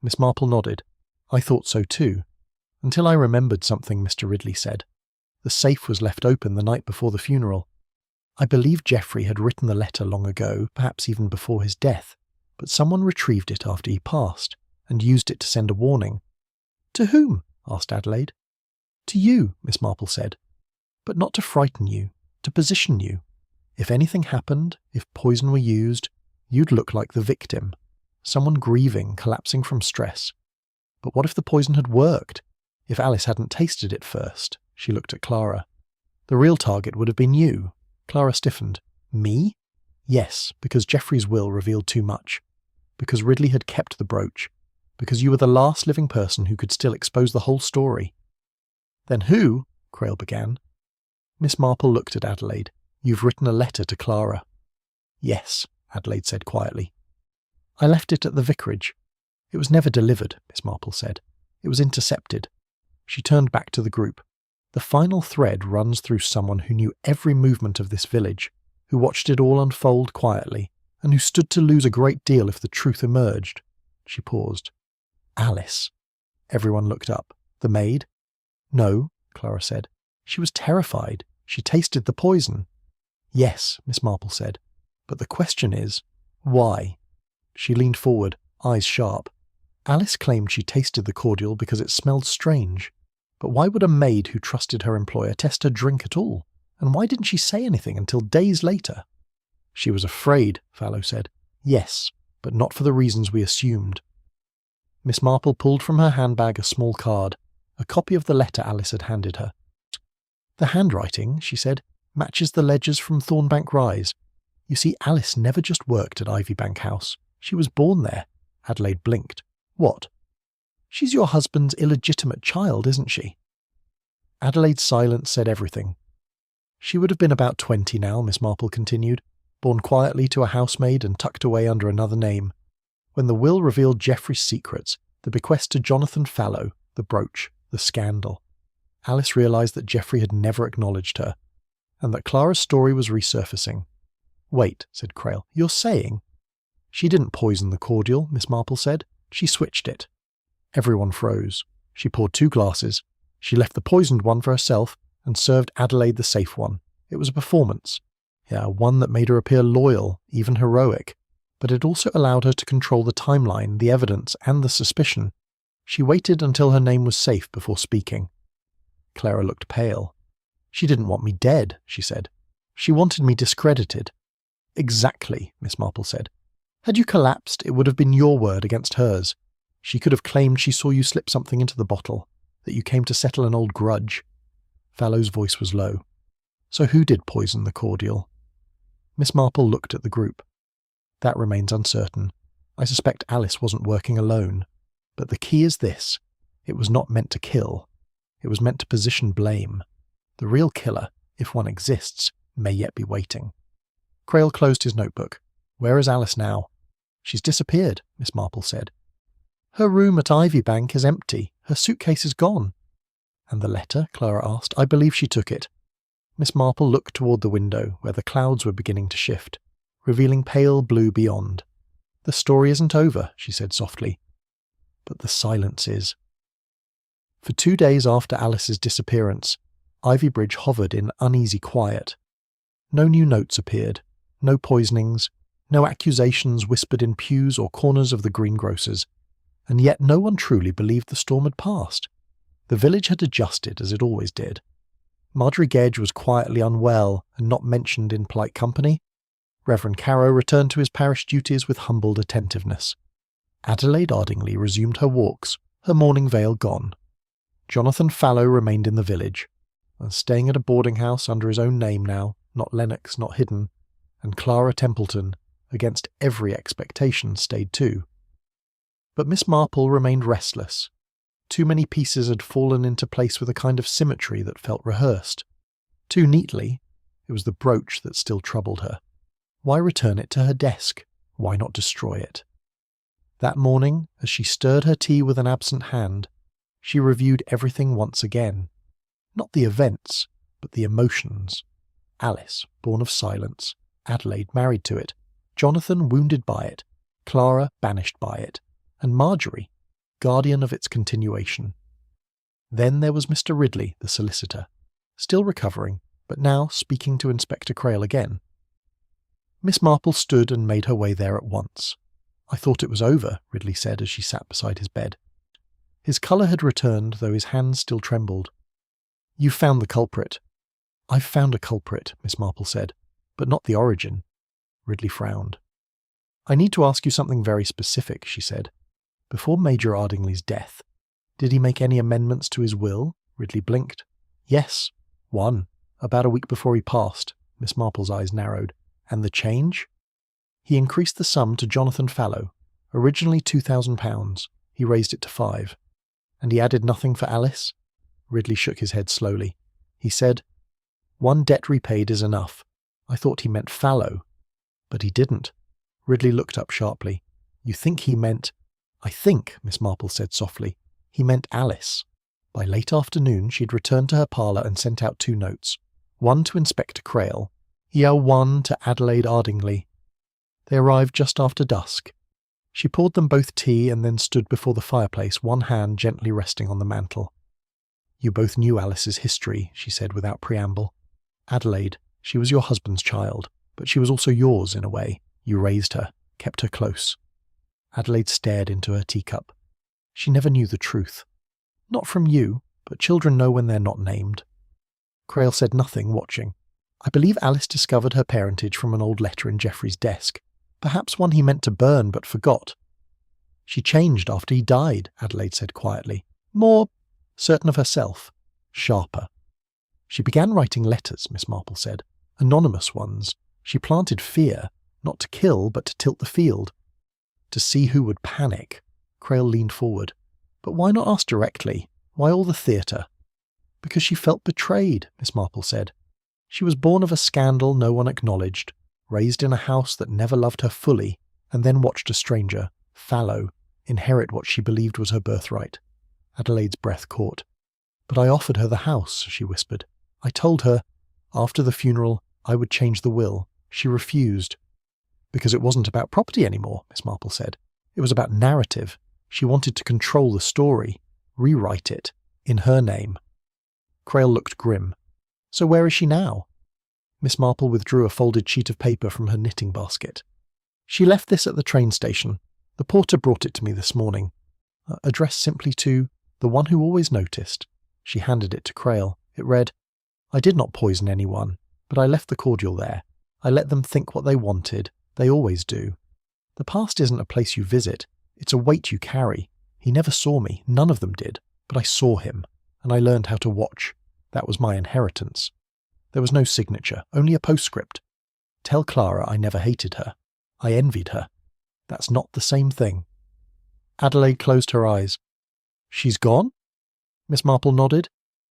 Miss Marple nodded. "I thought so too. Until I remembered something Mr. Ridley said. The safe was left open the night before the funeral. I believe Geoffrey had written the letter long ago, perhaps even before his death, but someone retrieved it after he passed, and used it to send a warning." "To whom?" asked Adelaide. "To you," Miss Marple said. "But not to frighten you, to position you. If anything happened, if poison were used, you'd look like the victim, someone grieving, collapsing from stress. But what if the poison had worked? If Alice hadn't tasted it first?" She looked at Clara. "The real target would have been you." Clara stiffened. "Me?" "Yes, because Geoffrey's will revealed too much. Because Ridley had kept the brooch. Because you were the last living person who could still expose the whole story." "Then who?" Crail began. Miss Marple looked at Adelaide. "You've written a letter to Clara." "Yes," Adelaide said quietly. "I left it at the vicarage. It was never delivered," Miss Marple said. "It was intercepted." She turned back to the group. "The final thread runs through someone who knew every movement of this village, who watched it all unfold quietly, and who stood to lose a great deal if the truth emerged." She paused. "Alice." Everyone looked up. "The maid?" "No," Clara said. "She was terrified. She tasted the poison." "Yes," Miss Marple said. "But the question is, why?" She leaned forward, eyes sharp. "Alice claimed she tasted the cordial because it smelled strange. But why would a maid who trusted her employer test her drink at all? And why didn't she say anything until days later?" "She was afraid," Fallow said. "Yes, but not for the reasons we assumed." Miss Marple pulled from her handbag a small card, a copy of the letter Alice had handed her. "The handwriting," she said, "matches the ledgers from Thornbank Rise. You see, Alice never just worked at Ivybank House. She was born there. Adelaide blinked. What? She's your husband's illegitimate child, isn't she? Adelaide's silence said everything. She would have been about 20 now, Miss Marple continued, born quietly to a housemaid and tucked away under another name. When the will revealed Geoffrey's secrets, the bequest to Jonathan Fallow, the brooch, the scandal, Alice realised that Geoffrey had never acknowledged her, and that Clara's story was resurfacing. Wait, said Crail, you're saying? She didn't poison the cordial, Miss Marple said. She switched it. Everyone froze. She poured 2 glasses. She left the poisoned one for herself and served Adelaide the safe one. It was a performance. Yeah, one that made her appear loyal, even heroic. But it also allowed her to control the timeline, the evidence, and the suspicion. She waited until her name was safe before speaking. Clara looked pale. She didn't want me dead, she said. She wanted me discredited. Exactly, Miss Marple said. Had you collapsed, it would have been your word against hers. She could have claimed she saw you slip something into the bottle, that you came to settle an old grudge. Fallow's voice was low. So who did poison the cordial? Miss Marple looked at the group. That remains uncertain. I suspect Alice wasn't working alone. But the key is this. It was not meant to kill. It was meant to position blame. The real killer, if one exists, may yet be waiting. Crail closed his notebook. Where is Alice now? She's disappeared, Miss Marple said. Her room at Ivybank is empty. Her suitcase is gone. And the letter? Clara asked. I believe she took it. Miss Marple looked toward the window, where the clouds were beginning to shift, revealing pale blue beyond. The story isn't over, she said softly. But the silence is. For 2 days after Alice's disappearance, Ivybridge hovered in uneasy quiet. No new notes appeared, no poisonings, no accusations whispered in pews or corners of the greengrocers, and yet no one truly believed the storm had passed. The village had adjusted, as it always did. Marjorie Gedge was quietly unwell and not mentioned in polite company. Reverend Carrow returned to his parish duties with humbled attentiveness. Adelaide Ardingly resumed her walks, her mourning veil gone. Jonathan Fallow remained in the village, and staying at a boarding house under his own name now, not Lennox, not hidden, and Clara Templeton, against every expectation, stayed too. But Miss Marple remained restless. Too many pieces had fallen into place with a kind of symmetry that felt rehearsed. Too neatly, it was the brooch that still troubled her. Why return it to her desk? Why not destroy it? That morning, as she stirred her tea with an absent hand, she reviewed everything once again. Not the events, but the emotions. Alice, born of silence. Adelaide, married to it. Jonathan, wounded by it. Clara, banished by it. And Marjorie, guardian of its continuation. Then there was Mr. Ridley, the solicitor, still recovering, but now speaking to Inspector Crail again. Miss Marple stood and made her way there at once. I thought it was over, Ridley said as she sat beside his bed. His colour had returned, though his hands still trembled. You've found the culprit. I've found a culprit, Miss Marple said, but not the origin. Ridley frowned. I need to ask you something very specific, she said. Before Major Ardingly's death, did he make any amendments to his will? Ridley blinked. Yes, one. About a week before he passed. Miss Marple's eyes narrowed. And the change? He increased the sum to Jonathan Fallow. Originally £2,000. He raised it to 5. And he added nothing for Alice? Ridley shook his head slowly. He said, 1 debt repaid is enough. I thought he meant Fallow. But he didn't. Ridley looked up sharply. You think he meant... I think, Miss Marple said softly, he meant Alice. By late afternoon she'd returned to her parlour and sent out 2 notes. One to Inspector Crail. one to Adelaide Ardingly. They arrived just after dusk. She poured them both tea and then stood before the fireplace, one hand gently resting on the mantel. You both knew Alice's history, she said without preamble. Adelaide, she was your husband's child, but she was also yours in a way. You raised her, kept her close. Adelaide stared into her teacup. She never knew the truth. Not from you, but children know when they're not named. Crail said nothing, watching. I believe Alice discovered her parentage from an old letter in Geoffrey's desk. Perhaps one he meant to burn but forgot. She changed after he died, Adelaide said quietly. More certain of herself. Sharper. She began writing letters, Miss Marple said. Anonymous ones. She planted fear, not to kill but to tilt the field. to see who would panic. Crail leaned forward. But why not ask directly? Why all the theatre? Because she felt betrayed, Miss Marple said. She was born of a scandal no one acknowledged, raised in a house that never loved her fully, and then watched a stranger, fallow, inherit what she believed was her birthright. Adelaide's breath caught. But I offered her the house, she whispered. I told her, after the funeral, I would change the will. She refused. Because it wasn't about property anymore, Miss Marple said. It was about narrative. She wanted to control the story, rewrite it, in her name. Crail looked grim. So where is she now? Miss Marple withdrew a folded sheet of paper from her knitting basket. She left this at the train station. The porter brought it to me this morning. Addressed simply to the one who always noticed. She handed it to Crail. It read, I did not poison anyone, but I left the cordial there. I let them think what they wanted. They always do. The past isn't a place you visit. It's a weight you carry. He never saw me. None of them did. But I saw him, and I learned how to watch. That was my inheritance. There was no signature, only a postscript. Tell Clara I never hated her. I envied her. That's not the same thing. Adelaide closed her eyes. She's gone? Miss Marple nodded.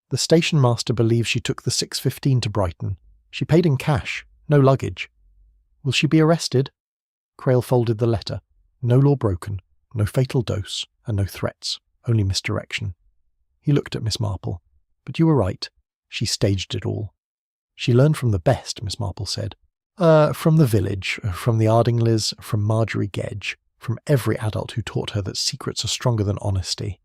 The station master believes she took the 6:15 to Brighton. She paid in cash, no luggage. Will she be arrested? Crail folded the letter. No law broken, no fatal dose, and no threats, only misdirection. He looked at Miss Marple. But you were right. She staged it all. She learned from the best, Miss Marple said. From the village, from the Ardingleys, from Marjorie Gedge, from every adult who taught her that secrets are stronger than honesty.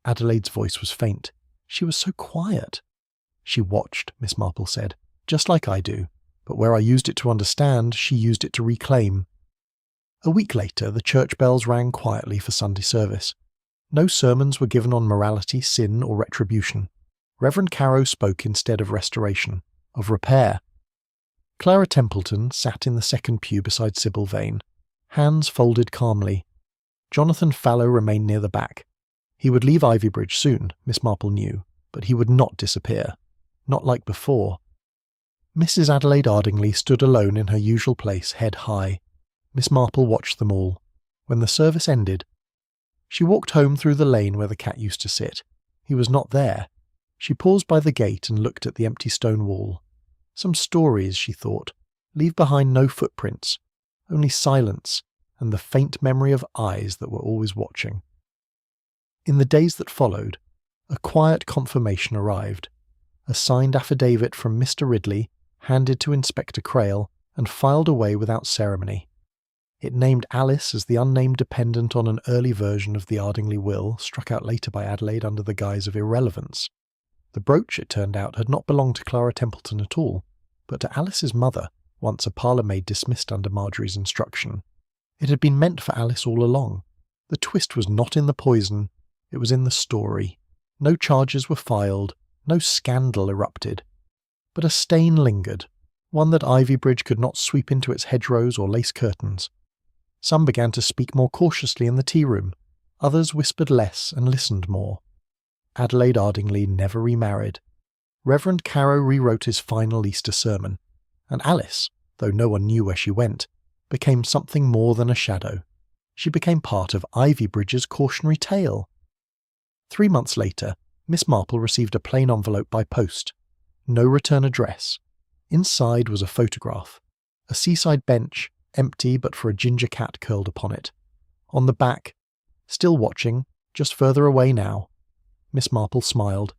Adelaide's voice was faint. She was so quiet. She watched, Miss Marple said, just like I do, but where I used it to understand, she used it to reclaim. A week later, the church bells rang quietly for Sunday service. No sermons were given on morality, sin, or retribution. Reverend Carow spoke instead of restoration, of repair. Clara Templeton sat in the second pew beside Sybil Vane, hands folded calmly. Jonathan Fallow remained near the back. He would leave Ivybridge soon, Miss Marple knew, but he would not disappear. Not like before. Mrs. Adelaide Ardingley stood alone in her usual place, head high. Miss Marple watched them all. When the service ended, she walked home through the lane where the cat used to sit. He was not there. She paused by the gate and looked at the empty stone wall. Some stories, she thought, leave behind no footprints, only silence and the faint memory of eyes that were always watching. In the days that followed, a quiet confirmation arrived, a signed affidavit from Mr. Ridley, handed to Inspector Crail, and filed away without ceremony. It named Alice as the unnamed dependent on an early version of the Ardingly will, struck out later by Adelaide under the guise of irrelevance. The brooch, it turned out, had not belonged to Clara Templeton at all, but to Alice's mother, once a parlour-maid dismissed under Marjorie's instruction. It had been meant for Alice all along. The twist was not in the poison, it was in the story. No charges were filed, no scandal erupted. But a stain lingered, one that Ivybridge could not sweep into its hedgerows or lace curtains. Some began to speak more cautiously in the tea-room, others whispered less and listened more. Adelaide Ardingley never remarried. Reverend Carow rewrote his final Easter sermon, and Alice, though no one knew where she went, became something more than a shadow. She became part of Ivybridge's cautionary tale. 3 months later, Miss Marple received a plain envelope by post. No return address. Inside was a photograph. A seaside bench, empty but for a ginger cat curled upon it. On the back, still watching, just further away now. Miss Marple smiled.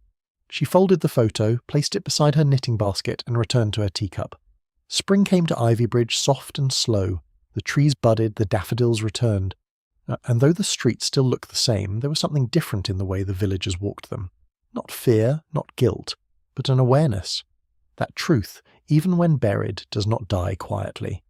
She folded the photo, placed it beside her knitting basket, and returned to her teacup. Spring came to Ivybridge soft and slow. The trees budded, the daffodils returned. And though the streets still looked the same, there was something different in the way the villagers walked them. Not fear, not guilt, but an awareness. That truth, even when buried, does not die quietly.